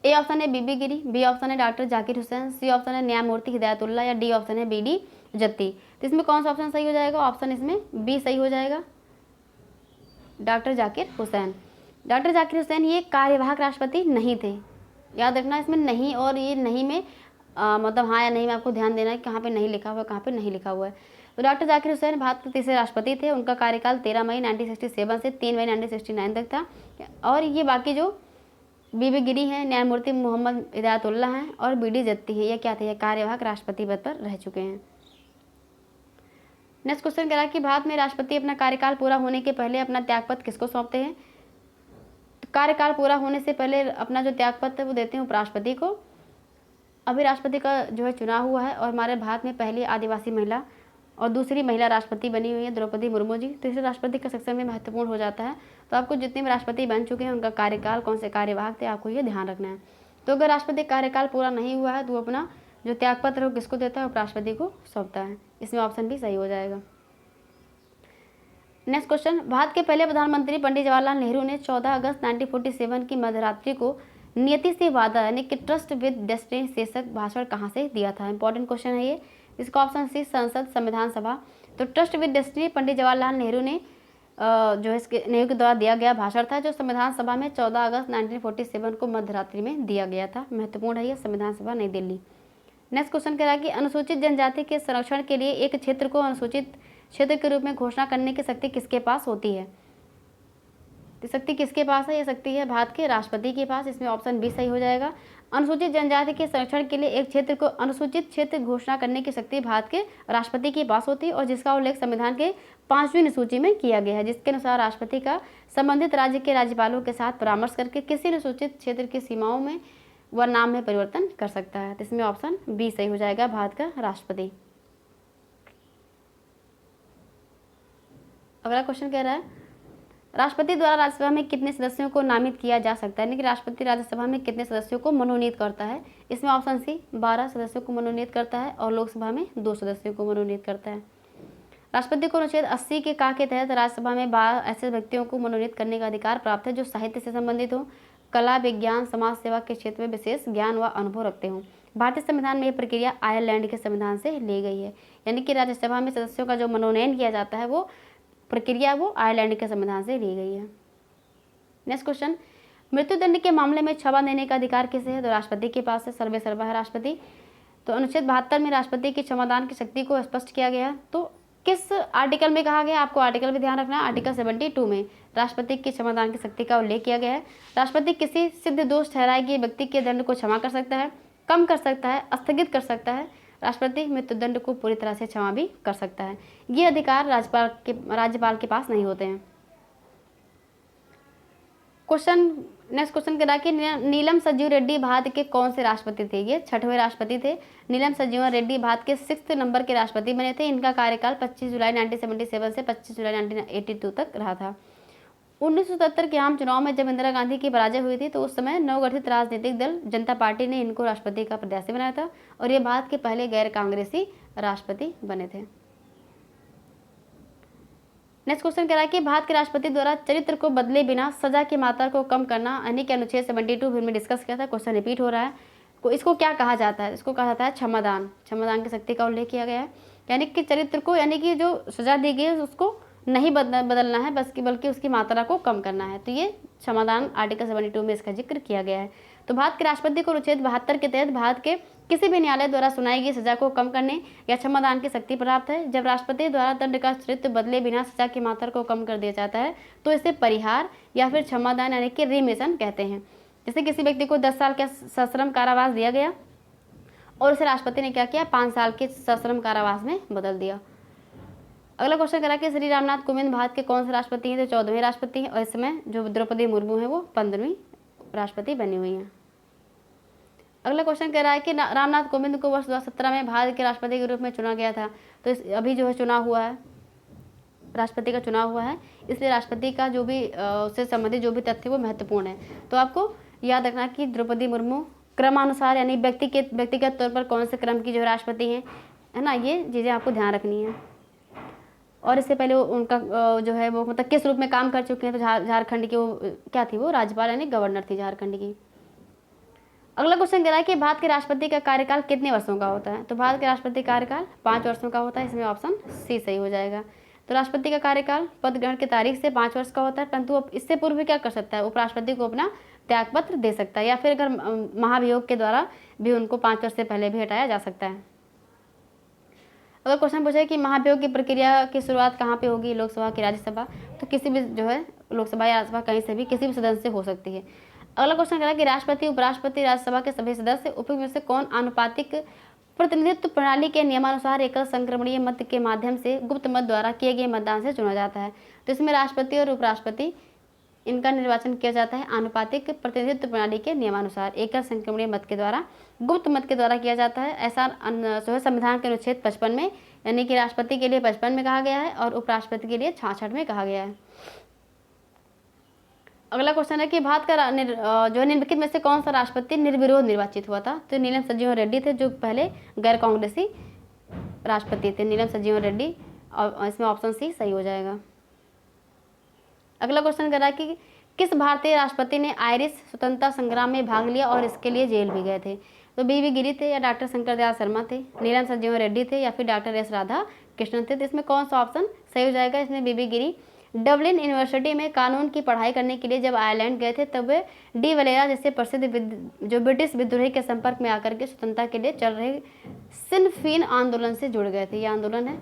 ए ऑप्शन है बीबी गिरी, बी ऑप्शन है doctor Zakir Hussain, C option है न्यायमूर्ति हिदायतुल्लाह या डी ऑप्शन है बीडी जत्ती। तो इसमें कौन सा ऑप्शन सही हो जाएगा, ऑप्शन इसमें बी सही हो जाएगा, डॉक्टर जाकिर हुसैन। डॉक्टर जाकिर हुसैन ये कार्यवाहक राष्ट्रपति नहीं थे, याद रखना इसमें नहीं, और ये नहीं में मतलब हाँ या नहीं में आपको ध्यान देना है कहाँ पे नहीं लिखा हुआ है, कहाँ पे नहीं लिखा हुआ है। तो डॉक्टर जाकिर हुसैन भारत के तीसरे राष्ट्रपति थे। उनका कार्यकाल 13 मई 1967 से 3 मई 1969 तक था। और ये बाकी जो बीबी गिरी हैं, न्यायमूर्ति मोहम्मद हिदायतुल्लाह हैं और बीडी जत्ती है, ये क्या थे, ये कार्यवाहक राष्ट्रपति पद पर रह चुके हैं। नेक्स्ट क्वेश्चन कह रहा है कि भारत में राष्ट्रपति अपना कार्यकाल पूरा होने के पहले अपना त्यागपत्र किसको सौंपते हैं। तो कार्यकाल पूरा होने से पहले अपना जो त्यागपत्र वो देते हैं उपराष्ट्रपति को। अभी राष्ट्रपति का जो है चुनाव हुआ है और हमारे भारत में पहली आदिवासी महिला और दूसरी महिला राष्ट्रपति बनी हुई है द्रौपदी मुर्मू जी। तो इसे राष्ट्रपति का सेक्शन में महत्वपूर्ण हो जाता है। तो आपको जितने भी राष्ट्रपति बन चुके हैं उनका कार्यकाल कौन से कार्यवाहक थे, आपको ये ध्यान रखना है। तो अगर राष्ट्रपति कार्यकाल पूरा नहीं हुआ है तो वो अपना जो त्यागपत्र है वो किसको देता है, उपराष्ट्रपति को सौंपता है। इसमें ऑप्शन भी सही हो जाएगा। नेक्स्ट क्वेश्चन, भारत के पहले प्रधानमंत्री पंडित जवाहरलाल नेहरू ने 14 अगस्त 1947 की मध्यरात्रि को नियति से वादा यानी कि ट्रस्ट विद डेस्टिनी शीर्षक भाषण कहाँ से दिया था। इंपॉर्टेंट क्वेश्चन है ये। इसका ऑप्शन सी संसद संविधान सभा। तो trust with destiny Pandit Jawaharlal Nehru ने जो है इसके नेहरू के द्वारा दिया गया भाषण था जो संविधान सभा में 14 अगस्त 1947 को मध्यरात्रि में दिया गया था। महत्वपूर्ण है ये, संविधान सभा नई दिल्ली। नेक्स्ट क्वेश्चन कह रहा है कि अनुसूचित जनजाति के संरक्षण के लिए एक क्षेत्र को अनुसूचित क्षेत्र के रूप में घोषणा करने की शक्ति किसके पास होती है। तो शक्ति किसके पास है, ये शक्ति है भारत के राष्ट्रपति के पास। इसमें ऑप्शन बी सही हो जाएगा। अनुसूचित जनजाति के संरक्षण के लिए एक क्षेत्र को अनुसूचित क्षेत्र घोषणा करने की शक्ति भारत के राष्ट्रपति के पास होती है और जिसका उल्लेख संविधान के 5वीं अनुसूची में किया गया है, जिसके अनुसार राष्ट्रपति का संबंधित राज्य के राज्यपालों के साथ परामर्श करके किसी अनुसूचित क्षेत्र की सीमाओं में व नाम में परिवर्तन कर सकता है। तो इसमें ऑप्शन बी सही हो जाएगा, भारत का राष्ट्रपति। अगला क्वेश्चन कह रहा है राष्ट्रपति द्वारा राज्यसभा में कितने सदस्यों को नामित किया जा सकता है, यानी कि राष्ट्रपति राज्यसभा में कितने सदस्यों को मनोनीत करता है। इसमें ऑप्शन सी 12 सदस्यों को मनोनीत करता है और लोकसभा में 2 सदस्यों को मनोनीत करता है। राष्ट्रपति को अनुच्छेद 80 के का के तहत राज्यसभा में 12 ऐसे व्यक्तियों को मनोनीत करने का अधिकार प्राप्त है जो साहित्य से संबंधित हो, कला, विज्ञान, समाज सेवा के क्षेत्र में विशेष ज्ञान व अनुभव रखते हों। भारतीय संविधान में यह प्रक्रिया आयरलैंड के संविधान से ली गई है, यानी कि राज्यसभा में सदस्यों का जो मनोनयन किया जाता है वो प्रक्रिया वो आयरलैंड के संविधान से ली गई है। नेक्स्ट क्वेश्चन, मृत्युदंड के मामले में क्षमा देने का अधिकार किसे है। तो राष्ट्रपति के पास है, सर्वे सर्वा है राष्ट्रपति। तो अनुच्छेद 72 में राष्ट्रपति की क्षमादान की शक्ति को स्पष्ट किया गया। तो किस आर्टिकल में कहा गया, आपको आर्टिकल भी ध्यान रखना है। आर्टिकल 72 में राष्ट्रपति की क्षमादान की शक्ति का उल्लेख किया गया है। राष्ट्रपति किसी सिद्ध दोष ठहराए गए व्यक्ति के दंड को क्षमा कर सकता है, कम कर सकता है, स्थगित कर सकता है। राष्ट्रपति मृत्युदंड को पूरी तरह से क्षमा भी कर सकता है। ये अधिकार राज्यपाल के पास नहीं होते हैं। नेक्स्ट क्वेश्चन कह रहा है कि नीलम संजीव रेड्डी भारत के कौन से राष्ट्रपति थे। ये 6वें राष्ट्रपति थे। नीलम संजीवन रेड्डी भारत के 6 नंबर के राष्ट्रपति बने थे। इनका कार्यकाल 25 जुलाई 1977 से 25 जुलाई 1982 तक रहा था। 1977 के आम चुनाव में जब इंदिरा गांधी की पराजय हुई थी तो उस समय नवगठित राजनीतिक दल जनता पार्टी ने इनको राष्ट्रपति का प्रत्याशी बनाया था और ये भारत के पहले गैर कांग्रेसी राष्ट्रपति बने थे। नेक्स्ट क्वेश्चन कह रहा है कि भारत के राष्ट्रपति द्वारा चरित्र को बदले बिना सजा की मात्रा को कम करना यानी कि अनुच्छेद 72 फिर में डिस्कस किया था। क्वेश्चन रिपीट हो रहा है। इसको क्या कहा जाता है, इसको कहा जाता है क्षमादान। क्षमादान की शक्ति का उल्लेख किया गया है, यानी कि चरित्र को यानी कि जो सजा दी गई है उसको नहीं बदलना है बल्कि उसकी मात्रा को कम करना है। तो ये क्षमादान आर्टिकल 72 में इसका जिक्र किया गया है। तो भारत के राष्ट्रपति को अनुच्छेद 72 के तहत भारत के किसी भी न्यायालय द्वारा सुनाई गई सजा को कम करने या क्षमादान की शक्ति प्राप्त है। जब राष्ट्रपति द्वारा दंड का चरित्र बदले बिना सजा की मात्रा को कम कर दिया जाता है तो इसे परिहार या फिर क्षमादान यानी कि रिमिशन कहते हैं। जैसे किसी व्यक्ति को 10 साल का सश्रम कारावास दिया गया और उसे राष्ट्रपति ने क्या किया, 5 साल के सश्रम कारावास में बदल दिया। अगला क्वेश्चन करा कि श्री रामनाथ कोविंद भारत के कौन से राष्ट्रपति हैं? तो 14वें राष्ट्रपति हैं, और इस समय जो द्रौपदी मुर्मू हैं वो 15वीं राष्ट्रपति बनी हुई हैं। अगला क्वेश्चन कह रहा है कि रामनाथ कोविंद को वर्ष 2017 में भारत के राष्ट्रपति के रूप में चुना गया था। तो अभी जो है चुनाव हुआ है, राष्ट्रपति का चुनाव हुआ है, इसलिए राष्ट्रपति का जो भी उससे संबंधित जो भी तथ्य वो महत्वपूर्ण है। तो आपको याद रखना कि द्रौपदी मुर्मू क्रमानुसार यानी व्यक्तिगत तौर पर कौन से क्रम की जो राष्ट्रपति हैं, है ना, ये चीज़ें आपको ध्यान रखनी है। और इससे पहले उनका जो है वो मतलब किस रूप में काम कर चुके हैं? तो झारखंड की वो क्या थी, वो राज्यपाल यानी गवर्नर थी झारखंड की। अगला क्वेश्चन कह रहा है कि भारत के राष्ट्रपति का कार्यकाल कितने वर्षों का होता है? तो भारत के राष्ट्रपति कार्यकाल 5 वर्षों का होता है, इसमें ऑप्शन सी सही हो जाएगा। तो राष्ट्रपति का कार्यकाल पद ग्रहण की तारीख से 5 वर्ष का होता है, परंतु इससे पूर्व भी क्या कर सकता है? उपराष्ट्रपति को अपना त्यागपत्र दे सकता है, या फिर अगर महाभियोग के द्वारा भी उनको 5 वर्ष से पहले भी हटाया जा सकता है। अगर क्वेश्चन पूछे कि महाभियोग की प्रक्रिया की शुरुआत कहाँ पे होगी, लोकसभा की राज्यसभा? तो किसी भी जो है लोकसभा या राज्यसभा कहीं से भी किसी भी सदस्य से हो सकती है। अगला क्वेश्चन कह रहा है कि राष्ट्रपति, उपराष्ट्रपति, राज्यसभा के सभी सदस्य उपयुक्त में से कौन आनुपातिक प्रतिनिधित्व प्रणाली के नियमानुसार एकल संक्रमणीय मत के माध्यम से गुप्त मत द्वारा किए गए मतदान से चुना जाता है? तो इसमें राष्ट्रपति और उपराष्ट्रपति इनका निर्वाचन किया जाता है आनुपातिक प्रतिनिधित्व प्रणाली के नियमानुसार, एकल संक्रमणीय मत के द्वारा, गुप्त मत के द्वारा किया जाता है। ऐसा जो है संविधान के अनुच्छेद 55 में, यानी कि राष्ट्रपति के लिए 55 में कहा गया है और उपराष्ट्रपति के लिए 66 में कहा गया है। अगला क्वेश्चन है कि भारत का जो निम्नलिखित में से कौन सा राष्ट्रपति निर्विरोध निर्वाचित हुआ था? तो नीलम संजीवन रेड्डी थे, जो पहले गैर कांग्रेसी राष्ट्रपति थे, नीलम संजीवन रेड्डी, और इसमें ऑप्शन सी सही हो जाएगा। अगला क्वेश्चन कर रहा है कि किस भारतीय राष्ट्रपति ने आयरिश स्वतंत्रता संग्राम में भाग लिया और इसके लिए जेल भी गए थे? तो बीवी गिरी थे, या डॉक्टर शंकर दयाल शर्मा थे, नीलम संजीवन रेड्डी थे, या फिर डॉक्टर एस राधा कृष्णन थे? तो इसमें कौन सा ऑप्शन सही हो जाएगा? इसमें बीवी गिरी डबलिन यूनिवर्सिटी में कानून की पढ़ाई करने के लिए जब आयरलैंड गए थे, तब वे डी वलेरा जैसे प्रसिद्ध जो ब्रिटिश विद्रोही के संपर्क में आकर के स्वतंत्रता के लिए चल रहे सिन फेन आंदोलन से जुड़ गए थे। यह आंदोलन है,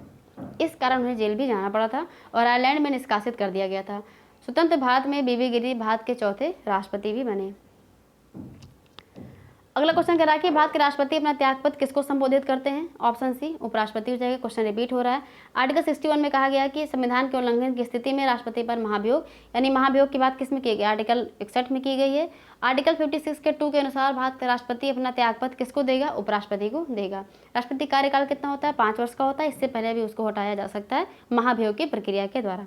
इस कारण उन्हें जेल भी जाना पड़ा था और आयरलैंड में निष्कासित कर दिया गया था। स्वतंत्र भारत में बीबी गिरी भारत के चौथे राष्ट्रपति भी बने। अगला क्वेश्चन कह रहा है कि भारत के राष्ट्रपति अपना त्यागपत्र किसको संबोधित करते हैं? ऑप्शन सी उपराष्ट्रपति हो जाएगा। क्वेश्चन रिपीट हो रहा है। आर्टिकल 61 में कहा गया कि संविधान के उल्लंघन की स्थिति में राष्ट्रपति पर महाभियोग, यानी महाभियोग की बात किसमें की गई? आर्टिकल 61 में की गई है। आर्टिकल 56 के 2 के अनुसार भारत का राष्ट्रपति अपना त्यागपत्र किसको देगा? उपराष्ट्रपति को देगा। राष्ट्रपति कार्यकाल कितना होता है? 5 वर्ष का होता है, इससे पहले भी उसको हटाया जा सकता है महाभियोग की प्रक्रिया के द्वारा।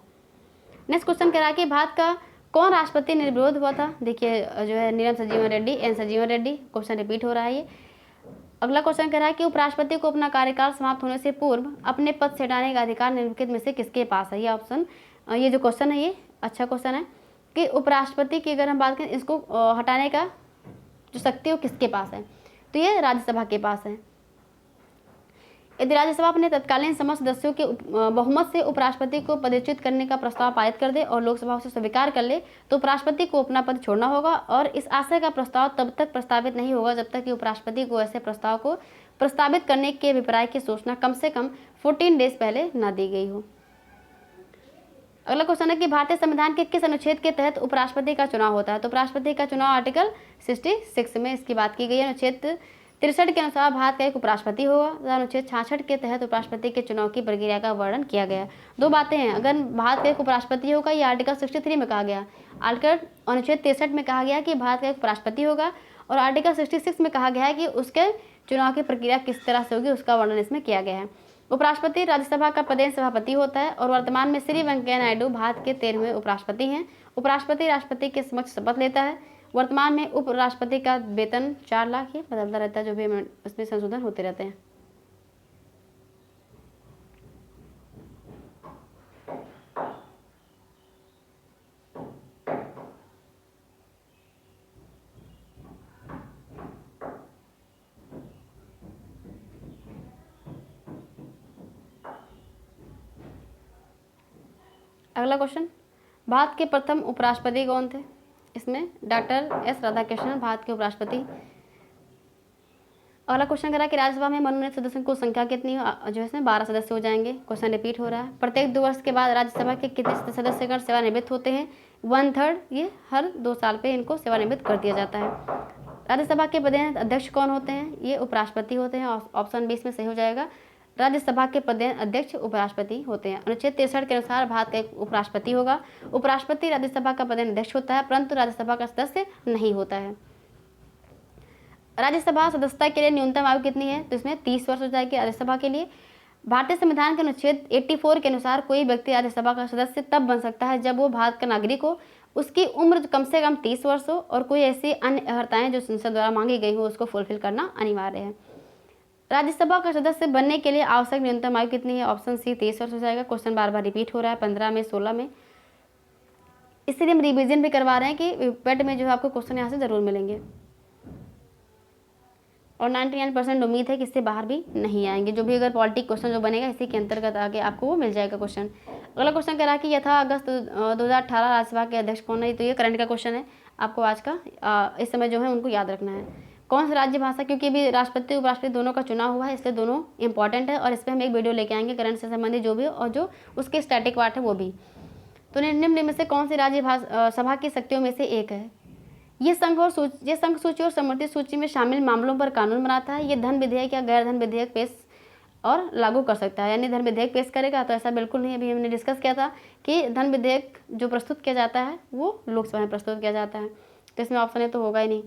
नेक्स्ट क्वेश्चन कह रहा है कि भारत का कौन राष्ट्रपति निर्विरोध हुआ था? देखिए जो है नीलम संजीवन रेड्डी, एन संजीवन रेड्डी। क्वेश्चन रिपीट हो रहा है ये। अगला क्वेश्चन कह रहा है कि उपराष्ट्रपति को अपना कार्यकाल समाप्त होने से पूर्व अपने पद से हटाने का अधिकार निम्नलिखित में से किसके पास है? ये ऑप्शन, ये जो क्वेश्चन है ये अच्छा क्वेश्चन है कि उपराष्ट्रपति की अगर हम बात करें, इसको हटाने का जो शक्ति है वो किसके पास है? तो ये राज्यसभा के पास है। यदि राज्यसभा अपने तत्कालीन समस्त सदस्यों के बहुमत से उपराष्ट्रपति को पदच्युत करने का प्रस्ताव पारित कर दे और लोकसभा उसे स्वीकार कर ले, तो उपराष्ट्रपति को अपना पद छोड़ना होगा, और इस आशय का प्रस्ताव तब तक प्रस्तावित नहीं होगा जब तक कि उपराष्ट्रपति को ऐसे प्रस्ताव को प्रस्तावित करने के अभिप्राय की सूचना कम से कम 14 डेज पहले न दी गई हो। अगला क्वेश्चन है कि भारतीय संविधान के किस अनुच्छेद के तहत उपराष्ट्रपति का चुनाव होता है? तो उपराष्ट्रपति का चुनाव आर्टिकल 66 में इसकी बात की गई है। अनुच्छेद 63 के अनुसार भारत का एक उपराष्ट्रपति होगा। अनुच्छेद 66 के तहत उपराष्ट्रपति के चुनाव की प्रक्रिया का वर्णन किया गया। दो बातें हैं, अगर भारत का एक उपराष्ट्रपति होगा, ये आर्टिकल 63 में कहा गया। आर्टिकल अनुच्छेद 63 में कहा गया कि भारत का एक उपराष्ट्रपति होगा, और आर्टिकल 66 में कहा गया है कि उसके चुनाव की प्रक्रिया किस तरह से होगी, उसका वर्णन इसमें किया गया है। उपराष्ट्रपति राज्यसभा का पदेन सभापति होता है, और वर्तमान में श्री वेंकैया नायडू भारत के 13वें उपराष्ट्रपति हैं। उपराष्ट्रपति राष्ट्रपति के समक्ष शपथ लेता है। वर्तमान में उपराष्ट्रपति का वेतन 4 लाख ही बदलता रहता है, जो भी उसमें संशोधन होते रहते हैं। अगला क्वेश्चन, भारत के प्रथम उपराष्ट्रपति कौन थे? इसमें डॉक्टर एस राधाकृष्णन भारत के उपराष्ट्रपति। अगला क्वेश्चन करा कि राज्यसभा में मनोनीत सदस्यों की संख्या कितनी हो? जो इसमें 12 सदस्य हो जाएंगे। क्वेश्चन रिपीट हो रहा है। प्रत्येक 2 वर्ष के बाद राज्यसभा के कितने सदस्यगण सेवानिवृत्त होते हैं? 1/3, ये हर 2 साल पे इनको सेवानिवृत्त कर दिया जाता है। राज्यसभा के पदेन अध्यक्ष कौन होते हैं? ये उपराष्ट्रपति होते हैं। ऑप्शन 20 में सही हो जाएगा। राज्यसभा के पदेन अध्यक्ष उपराष्ट्रपति होते हैं। अनुच्छेद 63 के अनुसार भारत का एक उपराष्ट्रपति होगा। उपराष्ट्रपति राज्यसभा का पदेन अध्यक्ष होता है, परंतु राज्यसभा का सदस्य नहीं होता है। राज्यसभा सदस्यता के लिए न्यूनतम आयु कितनी है? तो इसमें 30 वर्ष हो जाएगी राज्यसभा के लिए। भारतीय संविधान के अनुच्छेद 84 के अनुसार कोई व्यक्ति राज्यसभा का सदस्य तब बन सकता है जब वो भारत का नागरिक हो, उसकी उम्र कम से कम 30 वर्ष हो और कोई ऐसी अन्य अर्हताएं जो संसद द्वारा मांगी गई हो उसको फुलफिल करना अनिवार्य है। राज्यसभा का सदस्य बनने के लिए आवश्यक न्यूनतम आयु कितनी है? ऑप्शन सी 30 वर्ष हो जाएगा। क्वेश्चन बार बार रिपीट हो रहा है 15 में, 16 में, इसलिए हम रिवीजन भी करवा रहे हैं कि पेट में जो है आपको क्वेश्चन यहाँ से जरूर मिलेंगे और 99% उम्मीद है कि इससे बाहर भी नहीं आएंगे। जो भी अगर पॉलिटिक क्वेश्चन जो बनेगा इसी के अंतर्गत आगे आपको वो मिल जाएगा क्वेश्चन। अगला क्वेश्चन कह रहा है कि यथा अगस्त 2018 राज्यसभा के अध्यक्ष कौन है? तो ये करंट का क्वेश्चन है, आपको आज का इस समय जो है उनको याद रखना है। कौन सी राज्य भाषा, क्योंकि अभी राष्ट्रपति उपराष्ट्रपति दोनों का चुनाव हुआ है इसलिए दोनों इंपॉर्टेंट है और इस पर हम एक वीडियो लेके आएंगे करंट से संबंधित जो भी और जो उसके स्टैटिक पार्ट है वो भी। तो निम्न में से कौन सी राज्य सभा की शक्तियों में से एक है? ये संघ सूची और समर्थित सूची में शामिल मामलों पर कानून बनाता है। ये धन विधेयक या गैर धन विधेयक पेश और लागू कर सकता है, यानी धन विधेयक पेश करेगा तो ऐसा बिल्कुल नहीं। अभी हमने डिस्कस किया था कि धन विधेयक जो प्रस्तुत किया जाता है वो लोकसभा में प्रस्तुत किया जाता है, तो इसमें ऑप्शन है तो होगा ही नहीं।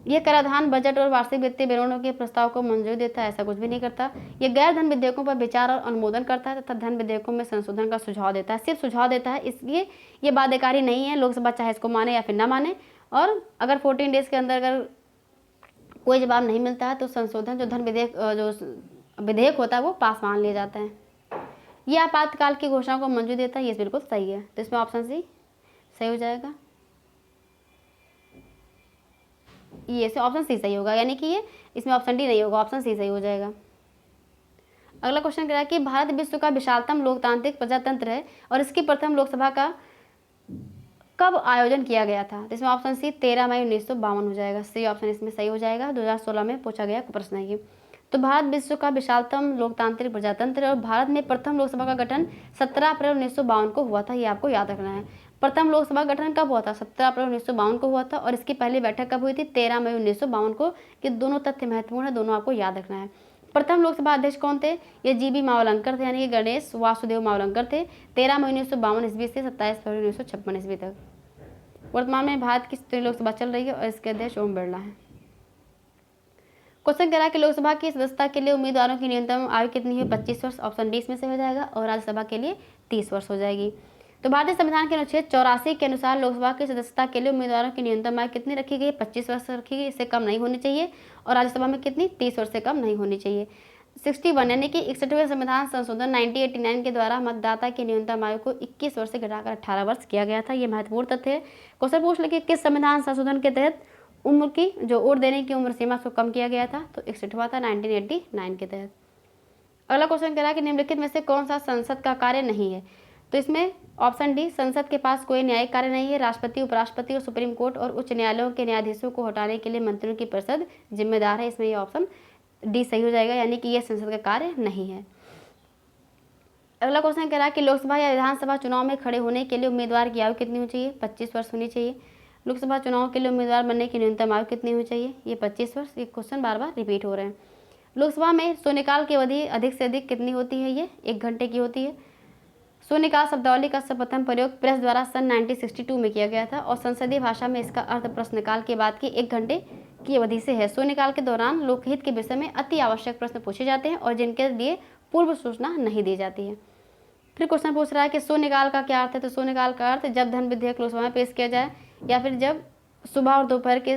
ये कराधान, बजट और वार्षिक वित्तीय विवरणों के प्रस्ताव को मंजूरी देता है, ऐसा कुछ भी नहीं करता। ये गैर धन विधेयकों पर विचार और अनुमोदन करता है तथा धन विधेयकों में संशोधन का सुझाव देता है, सिर्फ सुझाव देता है, इसलिए ये बाध्यकारी नहीं है। लोकसभा चाहे इसको माने या फिर ना माने, और अगर 14 डेज के अंदर अगर कोई जवाब नहीं मिलता है तो संशोधन जो धन विधेयक जो विधेयक होता है वो पास मान लिया जाता है। ये आपातकाल की घोषणा को मंजूरी देता है, ये बिल्कुल सही है, तो इसमें ऑप्शन सी सही हो जाएगा। ये से ऑप्शन सी सही होगा, यानी कि ये इसमें ऑप्शन डी नहीं होगा, ऑप्शन सी सही हो जाएगा। अगला क्वेश्चन कह रहा है कि भारत विश्व का विशालतम लोकतांत्रिक प्रजातंत्र है और इसकी प्रथम लोकसभा का कब आयोजन किया गया था? तो इसमें ऑप्शन सी 13 मई 1952 हो जाएगा। सी ऑप्शन इसमें सही हो जाएगा। 2016 में पूछा गया प्रश्न है ये। तो भारत विश्व का विशालतम लोकतांत्रिक प्रजातंत्र और भारत में प्रथम लोकसभा का गठन 17 अप्रैल 1952 को हुआ था, ये आपको याद रखना है। प्रथम लोकसभा गठन कब हुआ था? 17 अप्रैल 1952 को हुआ था और इसकी पहली बैठक कब हुई थी? 13 मई 1952 को। ये दोनों तथ्य महत्वपूर्ण है, दोनों आपको याद रखना है। प्रथम लोकसभा अध्यक्ष कौन थे? ये जीबी मावलंकर थे, यानी कि गणेश वासुदेव मावलंकर थे। 13 मई 1952 ईस्वी से 27 फरवरी 1956 ईस्वी तक। वर्तमान में भारत की 17वीं लोकसभा चल रही है और इसके अध्यक्ष ओम बिरला है। क्वेश्चन कह रहा है कि लोकसभा की सदस्यता के लिए उम्मीदवारों की न्यूनतम आयु कितनी है? 25 वर्ष। ऑप्शन डी इसमें से हो जाएगा और राज्यसभा के लिए 30 वर्ष हो जाएगी। तो भारतीय संविधान के अनुच्छेद 84 के अनुसार लोकसभा की सदस्यता के लिए उम्मीदवारों की न्यूनतम आयु कितनी रखी गई? 25 वर्ष रखी गई, इससे कम नहीं होनी चाहिए। और राज्यसभा में कितनी? 30 वर्ष से कम नहीं होनी चाहिए। 61 यानी कि 61वें संविधान संशोधन 1989 के द्वारा मतदाता की न्यूनतम आयु को 21 वर्ष से घटाकर 18 वर्ष किया गया था। ये महत्वपूर्ण तथ्य है। क्वेश्चन पूछ ले कि किस संविधान संशोधन के तहत उम्र की जो वोट देने की उम्र सीमा को कम किया गया था? तो 61वां था 1989 के तहत। अगला क्वेश्चन कह रहा है कि निम्नलिखित में से कौन सा संसद का कार्य नहीं है? तो इसमें ऑप्शन डी संसद के पास कोई न्यायिक कार्य नहीं है। राष्ट्रपति, उपराष्ट्रपति और सुप्रीम कोर्ट और उच्च न्यायालयों के न्यायाधीशों को हटाने के लिए मंत्रियों की परिषद जिम्मेदार है। इसमें ये ऑप्शन डी सही हो जाएगा, यानी कि यह संसद का कार्य नहीं है। अगला क्वेश्चन कह रहा है कि लोकसभा या विधानसभा चुनाव में खड़े होने के लिए उम्मीदवार की आयु कितनी होनी चाहिए? 25 वर्ष होनी चाहिए। लोकसभा चुनाव के लिए उम्मीदवार बनने की न्यूनतम आयु कितनी होनी चाहिए? ये 25 वर्ष। ये क्वेश्चन बार बार रिपीट हो रहे हैं। लोकसभा में शून्यकाल की अवधि अधिक से अधिक कितनी होती है? ये 1 घंटे की होती है। शून्यकाल शब्दावली का सर्वप्रथम प्रयोग प्रेस द्वारा सन 1962 में किया गया था और संसदीय भाषा में इसका अर्थ प्रश्नकाल के बाद की 1 घंटे की अवधि से है। शून्यकाल के दौरान लोकहित के विषय में अति आवश्यक प्रश्न पूछे जाते हैं और जिनके लिए पूर्व सूचना नहीं दी जाती है। फिर क्वेश्चन पूछ रहा है कि शून्यकाल का क्या अर्थ है? तो शून्यकाल का अर्थ जब धन विधेयक लोकसभा में पेश किया जाए, या फिर जब सुबह और दोपहर के